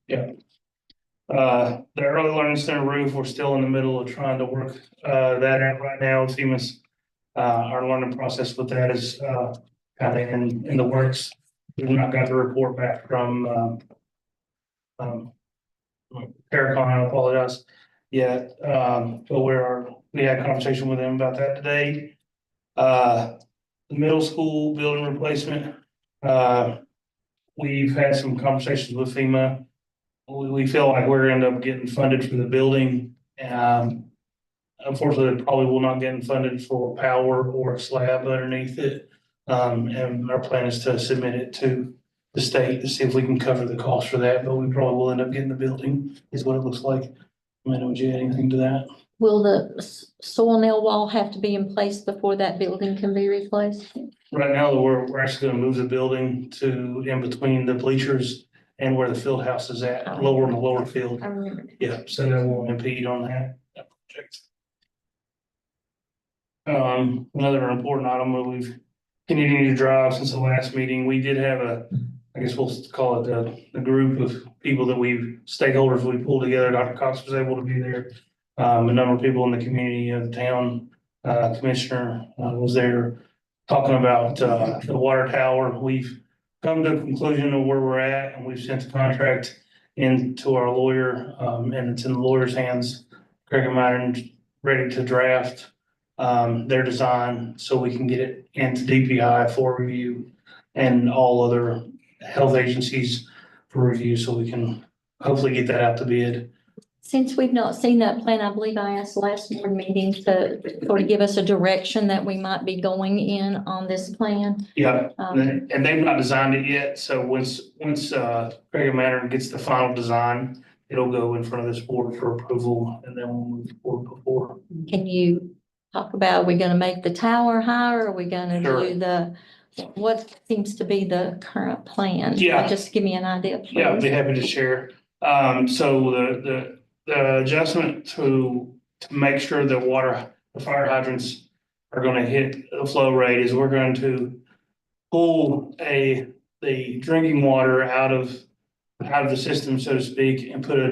Yeah. The early learning center roof, we're still in the middle of trying to work that out right now. FEMA's our learning process with that is kind of in the works. We've not got the report back from Paracon, I apologize yet. But we had a conversation with them about that today. The middle school building replacement, we've had some conversations with FEMA. We feel like we're gonna end up getting funded for the building. Unfortunately, probably will not get funded for power or a slab underneath it. And our plan is to submit it to the state to see if we can cover the cost for that, but we probably will end up getting the building, is what it looks like. Amanda, would you add anything to that? Will the soil nail wall have to be in place before that building can be replaced? Right now, we're actually gonna move the building to in between the bleachers and where the field house is at, lower in the lower field. I remember. Yeah, so that won't impede on that project. Another important item that we've continued to drive since the last meeting, we did have I guess we'll call it the group of people that stakeholders we pulled together. Dr. Cox was able to be there. A number of people in the community of the town, commissioner was there talking about the water tower. We've come to a conclusion of where we're at, and we've sent the contract into our lawyer, and it's in the lawyer's hands. Craig and Myron ready to draft their design so we can get it into DPI for review and all other health agencies for review, so we can hopefully get that out to bid. Since we've not seen that plan, I believe I asked last board meeting to sort of give us a direction that we might be going in on this plan. Yeah, and they've not designed it yet, so once Craig and Myron gets the final design, it'll go in front of this board for approval, and then we'll move forward before. Can you talk about, are we gonna make the tower higher? Are we gonna Sure. do what seems to be the current plan? Yeah. Just give me an idea, please. Yeah, I'd be happy to share. So the adjustment to make sure that the fire hydrants are gonna hit the flow rate is we're going to pull the drinking water out of the system, so to speak, and put a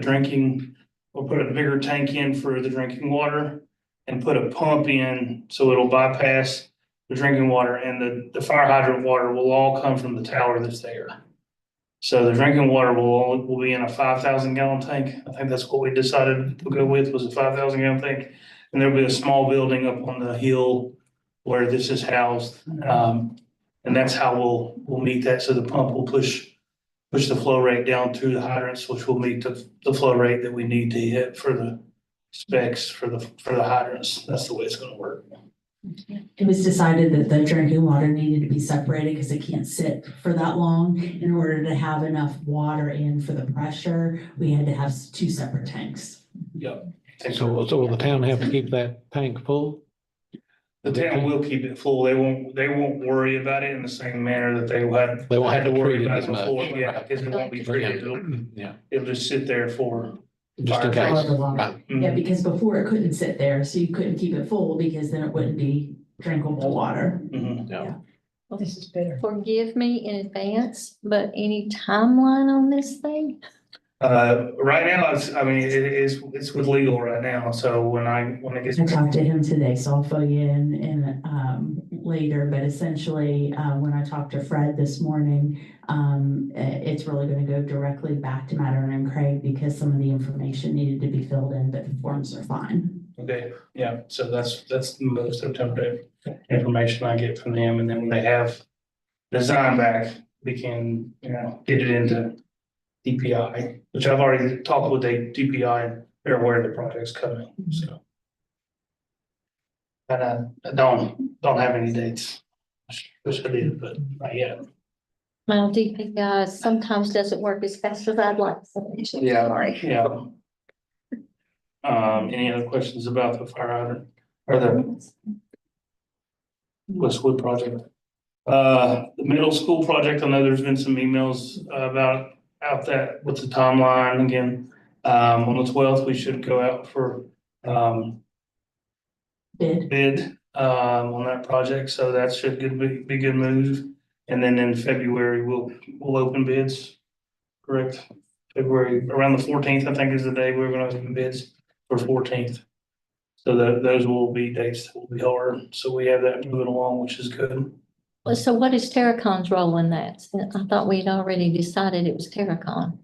bigger tank in for the drinking water and put a pump in so it'll bypass the drinking water, and the fire hydrant water will all come from the tower that's there. So the drinking water will be in a 5,000 gallon tank. I think that's what we decided to go with, was a 5,000 gallon tank. And there'll be a small building up on the hill where this is housed. And that's how we'll meet that. So the pump will push the flow rate down to the hydrants, which will meet the flow rate that we need to hit for the specs for the hydrants. That's the way it's gonna work. It was decided that the drinking water needed to be separated because it can't sit for that long. In order to have enough water in for the pressure, we had to have two separate tanks. Yep. So will the town have to keep that tank full? The town will keep it full. They won't worry about it in the same manner that they had. They won't have to worry treat it about as much. before. Yeah, because it won't be treated. Yeah, It'll just sit there for. just in fire. case. However long. Right. Yeah, because before it couldn't sit there, so you couldn't keep it full because then it wouldn't be drinkable water. Mhm. This is better. Forgive me in advance, but any timeline on this thing? Right now, it's with legal right now. So when it gets. I talked to him today, so I'll fill you in later, but essentially, when I talked to Fred this morning, it's really gonna go directly back to Madeline and Craig because some of the information needed to be filled in, but the forms are fine. Okay, yeah, so that's the most up-to-date information I get from them, and then when they have design back, we can, get it into DPI, which I've already talked with the DPI, and they're aware the project's coming, so. And I don't have any dates. Wish I did, but not yet. My DPI sometimes doesn't work as fast as I'd like. Yeah, Sorry. yeah. Any other questions about the fire hydrant or the Westwood project? The middle school project, I know there's been some emails about that, what's the timeline again? On the 12th, we should go out for, bid, on that project, so that should be a good move. And then in February, we'll open bids, correct? February, around the 14th, I think is the day we're gonna open bids for 14th. So those will be dates that will be hard, so we have that moving along, which is good. So what is Terracon's role in that? I thought we'd already decided it was Terracon.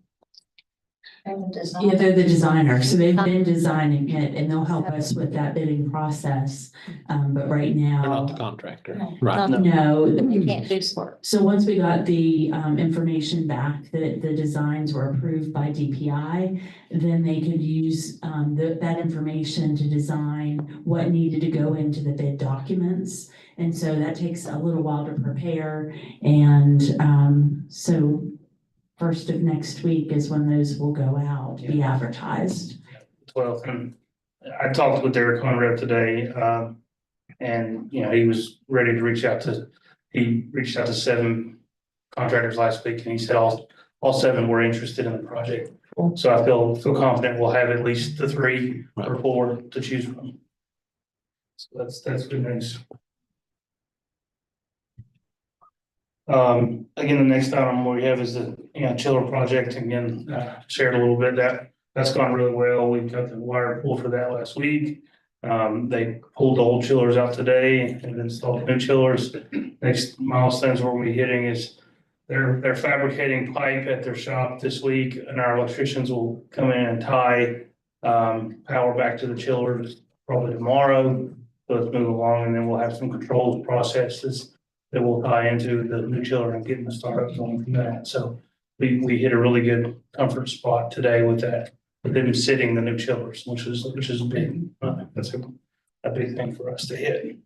Yeah, they're the designer, so they've been designing it and they'll help us with that bidding process. But right They're not the now, contractor. No. Right. no. You can't do work. So once we got the information back that the designs were approved by DPI, then they could use that information to design what needed to go into the bid documents. And so that takes a little while to prepare. And so first of next week is when those will go out, be advertised. 12th, and I talked with Derek Conrad today, and he was ready to reach out to 7 contractors last week, and he said all 7 were interested in the project. So I feel confident we'll have at least the 3 or 4 to choose from. So that's good news. Again, the next item we have is the chiller project. Again, shared a little bit that's gone really well. We got the wire pulled for that last week. They pulled the old chillers out today and installed new chillers. Next milestones we're gonna be hitting is they're fabricating pipe at their shop this week, and our electricians will come in and tie power back to the chillers probably tomorrow. So let's move along, and then we'll have some controls processes that will tie into the new chiller and getting the startup going from that. So we hit a really good comfort spot today with that, with them sitting the new chillers, which is a big, that's a big thing for us to hit.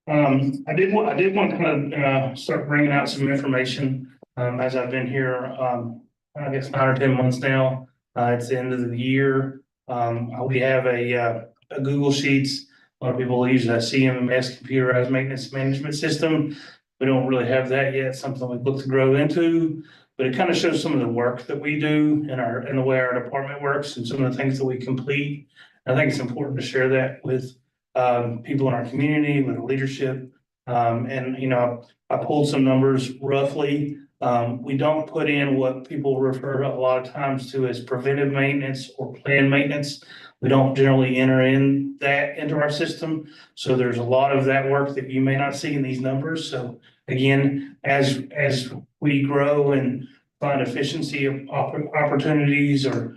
I did want to kind of start bringing out some information as I've been here, I guess 9 or 10 months now. It's the end of the year. We have a Google Sheets. A lot of people use that CMMS, computerized maintenance management system. We don't really have that yet, something we look to grow into, but it kind of shows some of the work that we do and the way our department works and some of the things that we complete. I think it's important to share that with people in our community, with leadership. I pulled some numbers roughly. We don't put in what people refer a lot of times to as preventive maintenance or planned maintenance. We don't generally enter into our system. So there's a lot of that work that you may not see in these numbers. So again, as we grow and find efficiency opportunities or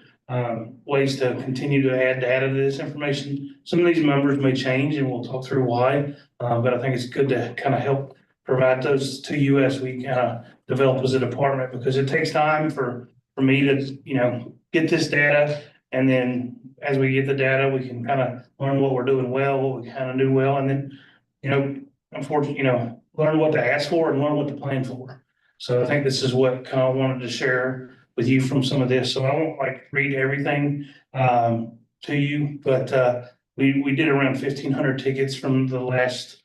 ways to continue to add data to this information, some of these numbers may change, and we'll talk through why. But I think it's good to kind of help provide those to you as we kind of develop as a department, because it takes time for me to get this data And then as we get the data, we can kind of learn what we're doing well, what we kind of do well, and then, unfortunately, learn what to ask for and learn what to plan for. So I think this is what kind of wanted to share with you from some of this. So I won't read everything to you, but we did around 1,500 tickets from the last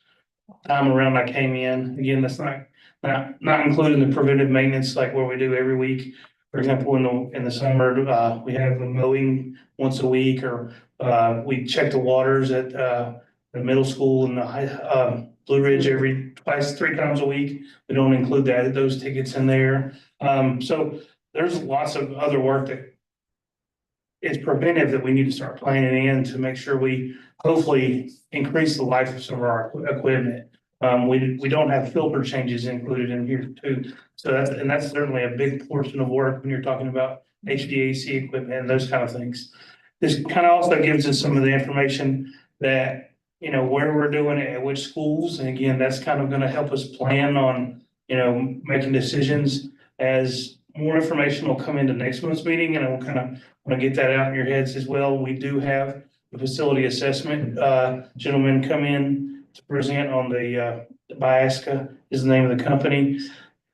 time around I came in. Again, that's not including the preventive maintenance like what we do every week. For example, in the summer, we have the mowing once a week, or we check the waters at the middle school and the Blue Ridge three times a week. We don't include those tickets in there. So there's lots of other work that is preventive that we need to start planning in to make sure we hopefully increase the life of some of our equipment. We don't have filter changes included in here too. So that's certainly a big portion of work when you're talking about HVAC equipment and those kind of things. This kind of also gives us some of the information that, where we're doing it, at which schools. And again, that's kind of going to help us plan on, making decisions as more information will come into next month's meeting. And I will kind of want to get that out in your heads as well. We do have the facility assessment gentleman come in to present on the Biasca is the name of the company,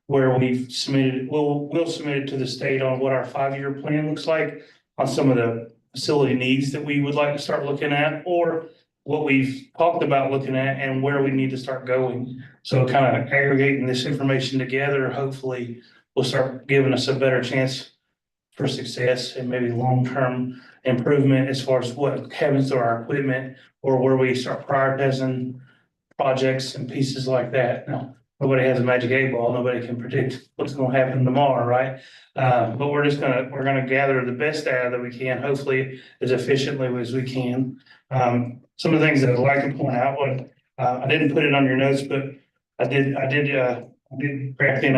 where we've submitted, we'll submit it to the state on what our 5-year plan looks like on some of the facility needs that we would like to start looking at, or what we've talked about looking at and where we need to start going. So kind of aggregating this information together, hopefully will start giving us a better chance for success and maybe long-term improvement as far as what happens to our equipment, or where we start prioritizing projects and pieces like that. Now, nobody has a magic 8-ball. Nobody can predict what's going to happen tomorrow, right? But we're gonna gather the best data that we can, hopefully as efficiently as we can. Some of the things that I'd like to point out, I didn't put it on your notes, but I did craft in.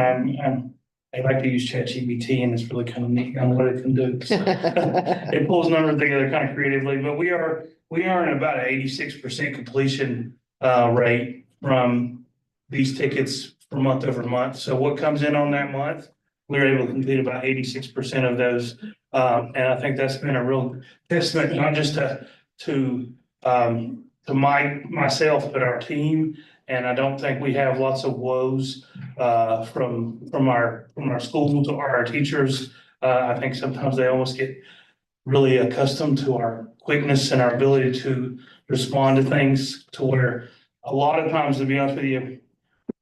I like to use ChatGPT, and it's really kind of neat on what it can do. It pulls numbers together kind of creatively, but we are in about an 86% completion rate from these tickets for month over month. So what comes in on that month, we're able to complete about 86% of those. And I think that's been a real testament, not just to myself, but our team. And I don't think we have lots of woes from our schools or our teachers. I think sometimes they almost get really accustomed to our quickness and our ability to respond to things, to where a lot of times, to be honest with you,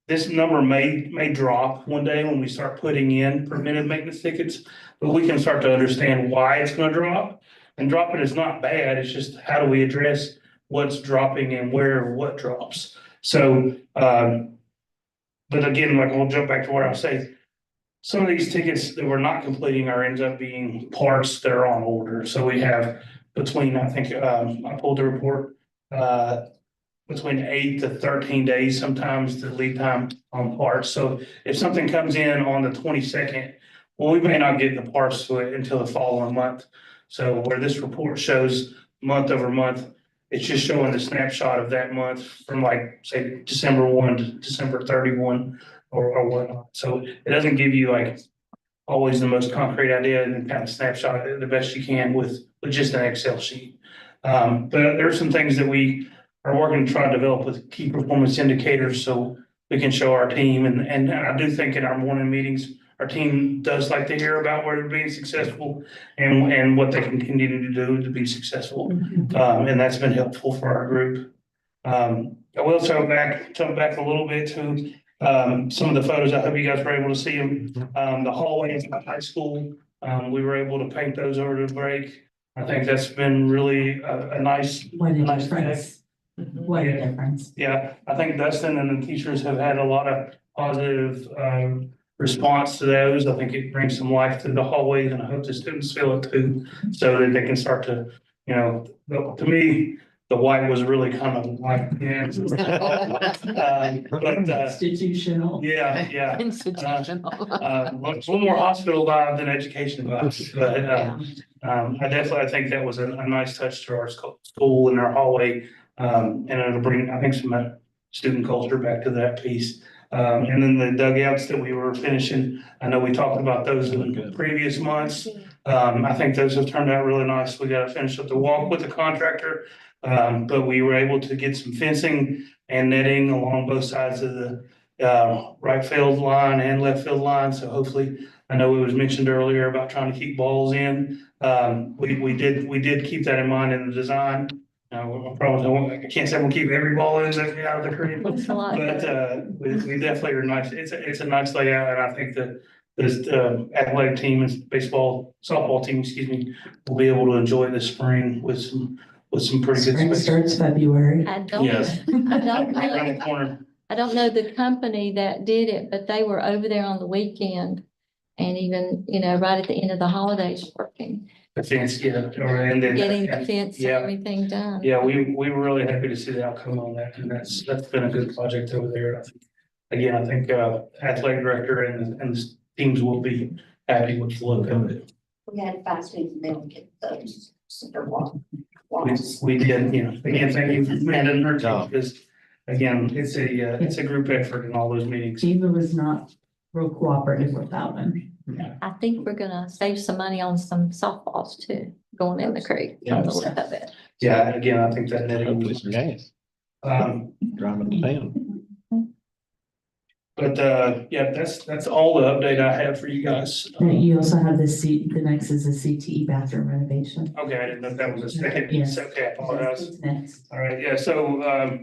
this number may drop one day when we start putting in preventive maintenance tickets, but we can start to understand why it's going to drop. And dropping is not bad. It's just how do we address what's dropping and where what drops. So, but again, we'll jump back to what I was saying. Some of these tickets that we're not completing ends up being parts that are on order. So we have between, I think, I pulled the report, between 8 to 13 days, sometimes the lead time on parts. So if something comes in on the 22nd, well, we may not get the parts to it until the following month. So where this report shows month over month, it's just showing the snapshot of that month from say December 1 to December 31 or whatnot. So it doesn't give you always the most concrete idea, and kind of snapshot it the best you can with just an Excel sheet. But there are some things that we are working to try to develop with key performance indicators so we can show our team. And I do think in our morning meetings, our team does like to hear about where they're being successful and what they can continue to do to be successful. And that's been helpful for our group. I will jump back a little bit to some of the photos. I hope you guys were able to see them. The hallways at the high school, we were able to paint those over the break. I think that's been really a nice. What a difference. What a difference. Yeah, I think Dustin and the teachers have had a lot of positive response to those. I think it brings some life to the hallways, and I hope the students feel it too, so that they can start to, to me, the white was really kind of like, Institutional. Yeah. Institutional. A little more hospital vibe than education vibes, but I think that was a nice touch to our school and our hallway. And it'll bring, I think, some student culture back to that piece. And then the dugouts that we were finishing, I know we talked about those in the previous months. I think those have turned out really nice. We got to finish up the walk with the contractor. But we were able to get some fencing and netting along both sides of the right field line and left field line. So hopefully, I know it was mentioned earlier about trying to keep balls in. We did keep that in mind in the design. I can't say we'll keep every ball in there out of the creek, Looks a lot. but we definitely are nice. It's a nice layout, and I think that this athletic team and softball team, excuse me, will be able to enjoy this spring with some pretty good Spring space. starts February. I don't, Yes. I don't Right around know, the corner. I don't know the company that did it, but they were over there on the weekend. And even, right at the end of the holidays working, The fence, yeah, and then. getting the fence and Yeah. everything done. Yeah, we were really happy to see the outcome on that, and that's been a good project over there. I think athletic director and the teams will be happy with the look of it. We had 5 students and they will get those super We did, again, thank you for Amanda and her team, because again, it's a group effort in all those meetings. Eva was not real cooperative with that one. I think we're gonna save some money on some softballs too, going in the creek from the look of it. Yeah, again, I think that netting. Hopefully some gas, driving to town. But yeah, that's all the update I have for you guys. And you also have the next is the CTE bathroom renovation. Okay, I didn't know if that was a second. Yes. Okay, I apologize. It's next. All right, yeah, so,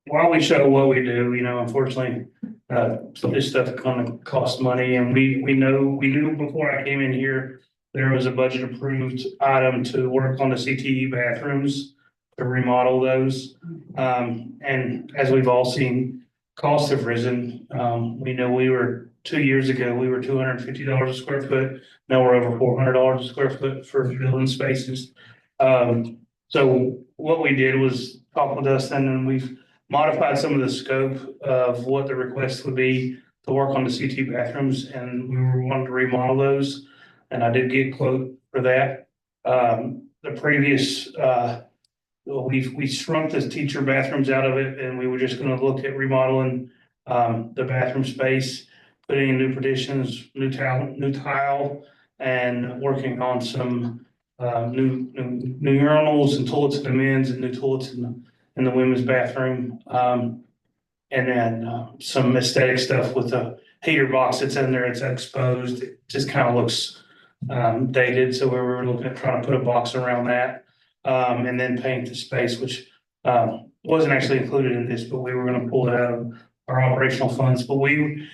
while we show what we do, unfortunately, some of this stuff kind of costs money, and we knew before I came in here, there was a budget approved item to work on the CTE bathrooms, to remodel those. And as we've all seen, costs have risen. We know 2 years ago, we were $250 a square foot. Now we're over $400 a square foot for building spaces. So what we did was talk with Dustin, and we've modified some of the scope of what the request would be to work on the CT bathrooms, and we were wanting to remodel those. And I did get a quote for that. The previous, we shrunk the teacher bathrooms out of it, and we were just gonna look at remodeling the bathroom space, putting in new partitions, new tile, and working on some new urinals and toilets in the men's and new toilets in the women's bathroom. And then some aesthetic stuff with the heater box that's in there. It's exposed. It just kind of looks dated. So we were looking at trying to put a box around that. And then paint the space, which wasn't actually included in this, but we were going to pull it out of our operational funds. But we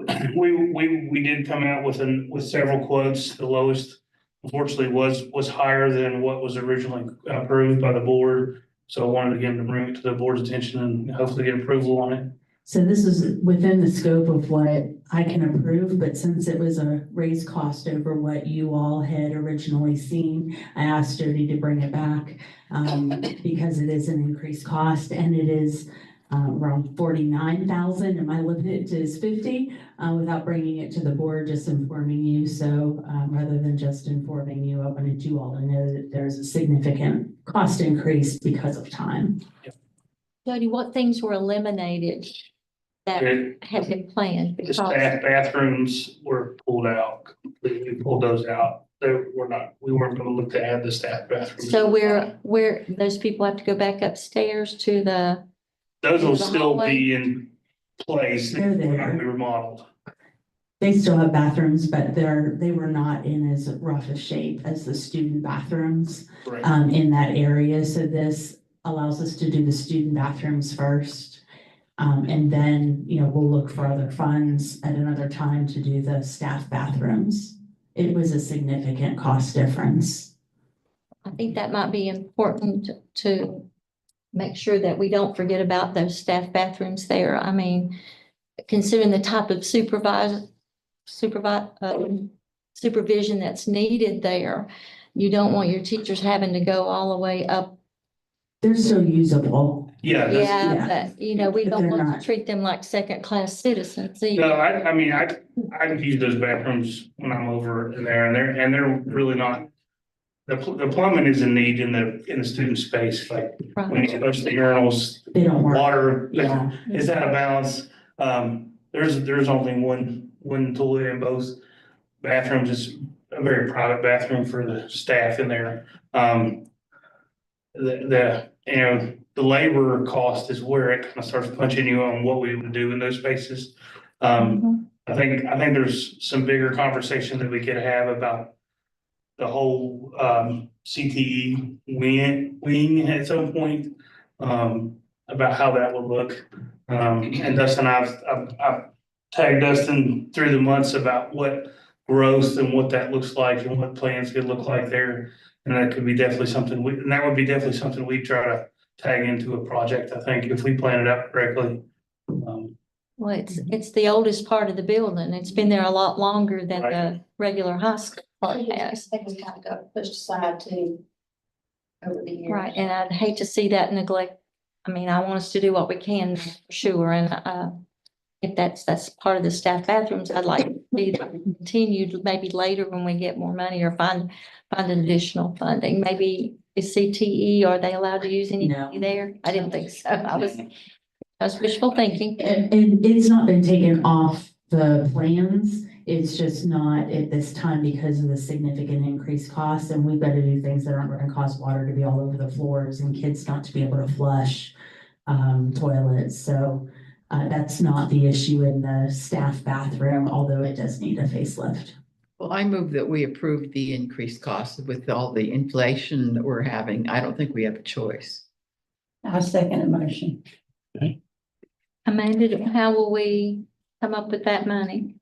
did come out with several quotes. The lowest, unfortunately, was higher than what was originally approved by the board. So I wanted again to bring it to the board's attention and hopefully get approval on it. So this is within the scope of what I can approve, but since it was a raised cost over what you all had originally seen, I asked Jody to bring it back because it is an increased cost, and it is around 49,000. Am I limited to 50 without bringing it to the board, just informing you? So rather than just informing you, I wanted you all to know that there's a significant cost increase because of time. Jody, what things were eliminated that had been planned? The Because staff bathrooms were pulled out completely. We pulled those out. We weren't going to look to add the staff bathrooms. so where those people have to go back upstairs to the, Those will the still hallway? be in place. They're there. They're not be remodeled. They still have bathrooms, but they were not in as rough a shape as the student bathrooms Right. in that area. So this allows us to do the student bathrooms first. And then, we'll look for other funds at another time to do the staff bathrooms. It was a significant cost difference. I think that might be important to make sure that we don't forget about those staff bathrooms there. I mean, considering the type of supervision that's needed there, you don't want your teachers having to go all the way up. They're still usable. Yeah. Yeah, but we But don't they're want not. to treat them like second-class citizens either. No, I mean, I use those bathrooms when I'm over in there, and they're really not. The plumbing is in need in the student space, like when you touch the urinals, They don't work. water Yeah. is out of balance. There's only one toilet in both bathrooms. It's a very private bathroom for the staff in there. The labor cost is where it kind of starts punching you on what we would do in those spaces. I think there's some bigger conversation that we could have about the whole CTE wing at some point, about how that would look. And Dustin, I've tagged Dustin through the months about what growth and what that looks like and what plans could look like there. And that could be definitely something that would be definitely something we try to tag into a project, I think, if we plan it out correctly. Well, it's the oldest part of the building. It's been there a lot longer than Right. the regular high school part has. Things kind of got pushed aside too over the years. Right, and I'd hate to see that neglect. I mean, I want us to do what we can for sure, and if that's part of the staff bathrooms, I'd like to see that continued maybe later when we get more money or find additional funding. Maybe is CTE, are they allowed to use any No. money there? I didn't think so. I was wishful thinking. And it's not been taken off the plans. It's just not at this time because of the significant increased costs, and we've got to do things that aren't gonna cause water to be all over the floors and kids not to be able to flush toilets. So that's not the issue in the staff bathroom, although it does need a facelift. Well, I move that we approve the increased costs with all the inflation that we're having. I don't think we have a choice. I second the motion. Amanda, how will we come up with that money?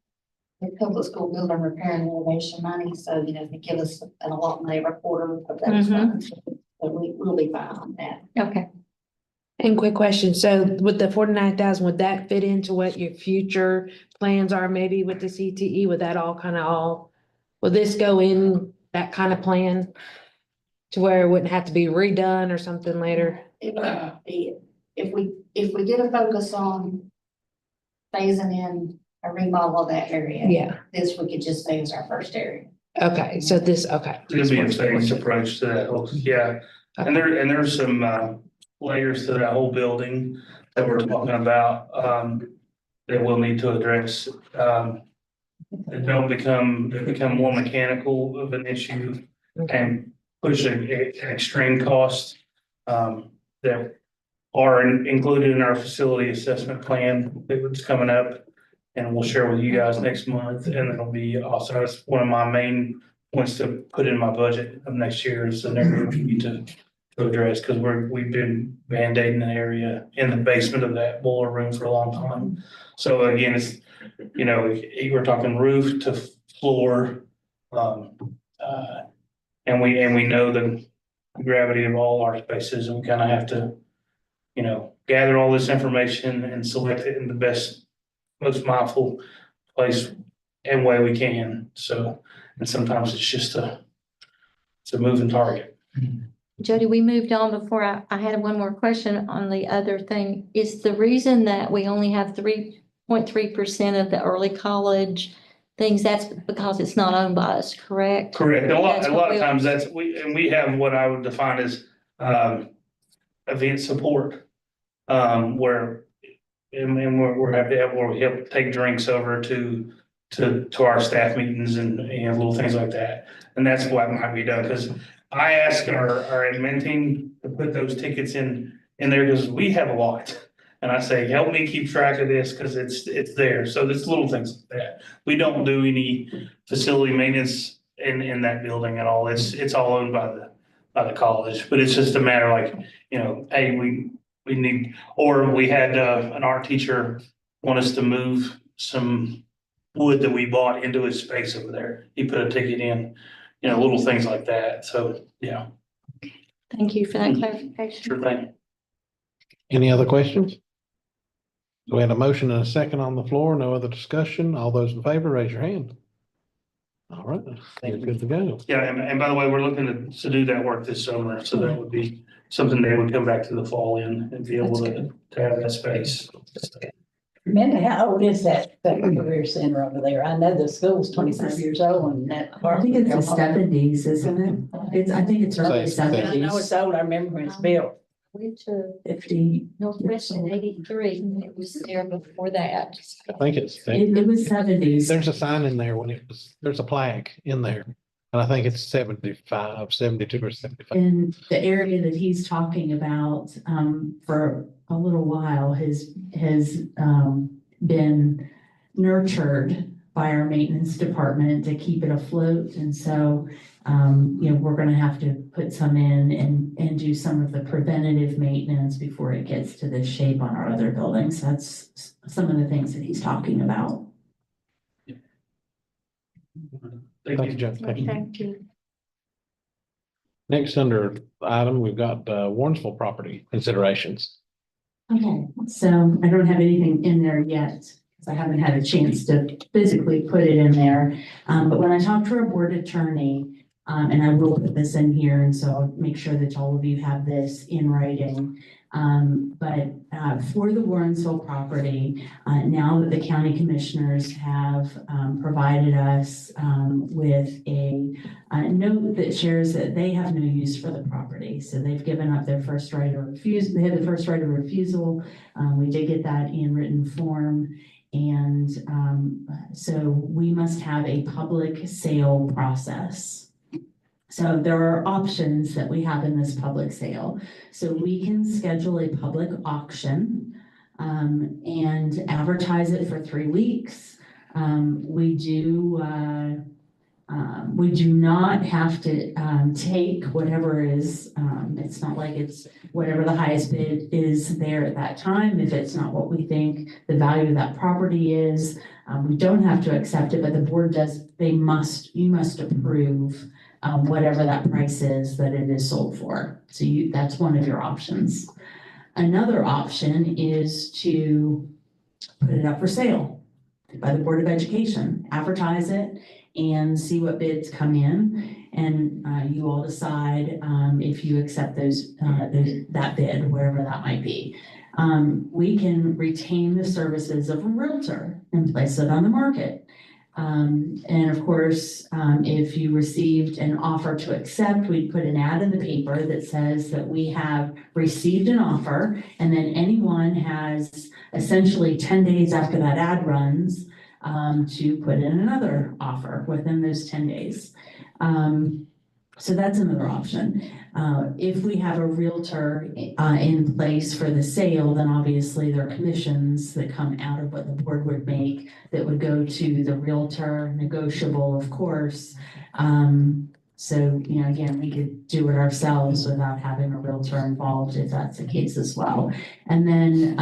The public school building repair and renovation money, so, they give us an allotment every quarter of those funds. So we'll be fine on that. Okay. And quick question, so with the 49,000, would that fit into what your future plans are maybe with the CTE? Would that will this go in that kind of plan? To where it wouldn't have to be redone or something later? It would be, if we get a focus on phasing in a remodel of that area. Yeah, This we could just say is our first area. okay, so okay. It's gonna be a phased approach to that, yeah. And there's some layers to that whole building that we're talking about, that we'll need to address. They become more mechanical of an issue and push an extreme cost, that are included in our facility assessment plan that was coming up. And we'll share with you guys next month, and it'll be also, that's one of my main points to put in my budget of next year is an area we need to address, because we've been band-aiding an area in the basement of that boiler room for a long time. So again, it's, we're talking roof to floor, and we know the gravity of all our spaces, and we kind of have to, gather all this information and select it in the best, most mindful place and way we can. So, and sometimes it's just it's a moving target. Jody, we moved on before I had one more question on the other thing. Is the reason that we only have 3.3% of the early college things, that's because it's not owned by us, correct? Correct. A lot of times that's we have what I would define as event support, where we're happy to have, where we help take drinks over to our staff meetings and little things like that. And that's what might be done, because I ask our admin team to put those tickets in there, because we have a lot. And I say, help me keep track of this, because it's there. So there's little things like that. We don't do any facility maintenance in that building at all. It's all owned by the college, but it's just a matter like, hey, we need, or we had an art teacher want us to move some wood that we bought into his space over there. He put a ticket in, little things like that. So, yeah. Thank you for that clarification. Sure thing. Any other questions? So we had a motion and a second on the floor. No other discussion. All those in favor, raise your hand. All right, you're good to go. Yeah, and by the way, we're looking to do that work this summer, so that would be something they would come back to the fall in and be able to have that space. Amanda, how old is that career center over there? I know the school's 25 years old and that. I think it's the 70s, isn't it? I think it's early Say I 70s. know it's old. I remember when it's built. Went to 50, Northwest in 83, and it was there before that. I think it's, it was 70s. there's a sign in there when it was, there's a plaque in there. And I think it's 75, 72 or 75. In the area that he's talking about, for a little while has been nurtured by our maintenance department to keep it afloat. And so, we're gonna have to put some in and do some of the preventative maintenance before it gets to this shape on our other buildings. That's some of the things that he's talking about. Thank you, Jeff. Thank you. Thank you. Next under item, we've got Warrensville property considerations. Okay, so I don't have anything in there yet, because I haven't had a chance to physically put it in there. But when I talked to our board attorney, and I will put this in here, and so I'll make sure that all of you have this in writing. But for the Warrensville property, now that the county commissioners have provided us with a note that shares that they have no use for the property. So they've given up their first right of refusal. They had the first right of refusal. We did get that in written form. And so we must have a public sale process. So there are options that we have in this public sale. So we can schedule a public auction and advertise it for 3 weeks. We do not have to take whatever is, it's not like it's whatever the highest bid is there at that time. If it's not what we think the value of that property is, we don't have to accept it, but the board does, you must approve whatever that price is that it is sold for. So that's one of your options. Another option is to put it up for sale by the Board of Education, advertise it and see what bids come in. And you all decide if you accept that bid, wherever that might be. We can retain the services of a realtor and place it on the market. And of course, if you received an offer to accept, we'd put an ad in the paper that says that we have received an offer, and then anyone has essentially 10 days after that ad runs to put in another offer within those 10 days. So that's another option. If we have a realtor in place for the sale, then obviously there are commissions that come out of what the board would make that would go to the realtor, negotiable, of course. So, again, we could do it ourselves without having a realtor involved if that's the case as well. And then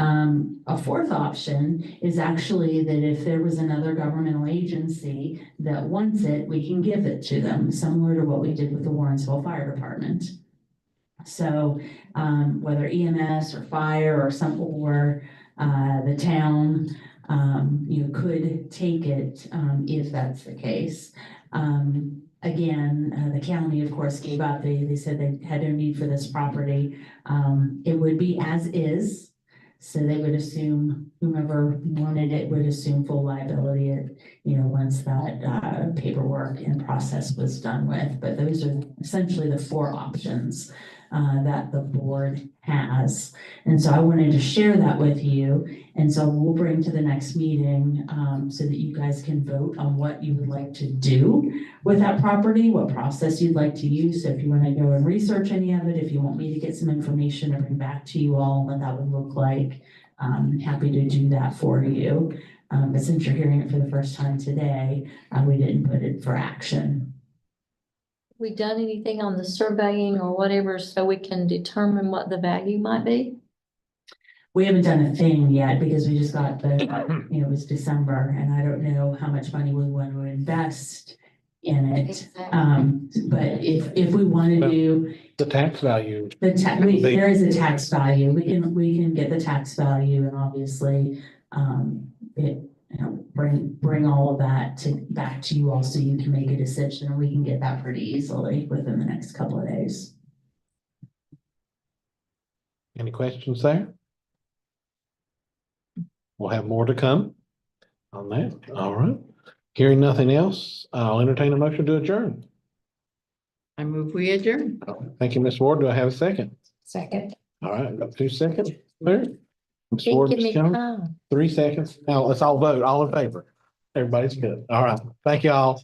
a fourth option is actually that if there was another governmental agency that wants it, we can give it to them, similar to what we did with the Warrensville Fire Department. So whether EMS or fire or the town, could take it if that's the case. Again, the county, of course, gave up. They said they had no need for this property. It would be as is. So they would assume, whomever wanted it would assume full liability, once that paperwork and process was done with. But those are essentially the 4 options that the board has. And so I wanted to share that with you. And so we'll bring to the next meeting so that you guys can vote on what you would like to do with that property, what process you'd like to use. So if you want to go and research any of it, if you want me to get some information to bring back to you all, what that would look like, I'm happy to do that for you. But since you're hearing it for the first time today, we didn't put it for action. We done anything on the surveying or whatever so we can determine what the value might be? We haven't done a thing yet because we just got it was December, and I don't know how much money we want to invest in it. But if we want to do The tax value. there is a tax value. We can get the tax value, and obviously bring all of that back to you all so you can make a decision, and we can get that pretty easily within the next couple of days. Any questions there? We'll have more to come on that. All right. Hearing nothing else, I'll entertain a motion to adjourn. I move we adjourn. Thank you, Ms. Ward. Do I have a second? Second. All right, got 2 seconds. There. Ms. Keep Ford, giving Ms. me Jones, time. 3 seconds. Now let's all vote, all in favor. Everybody's good. All right. Thank you all.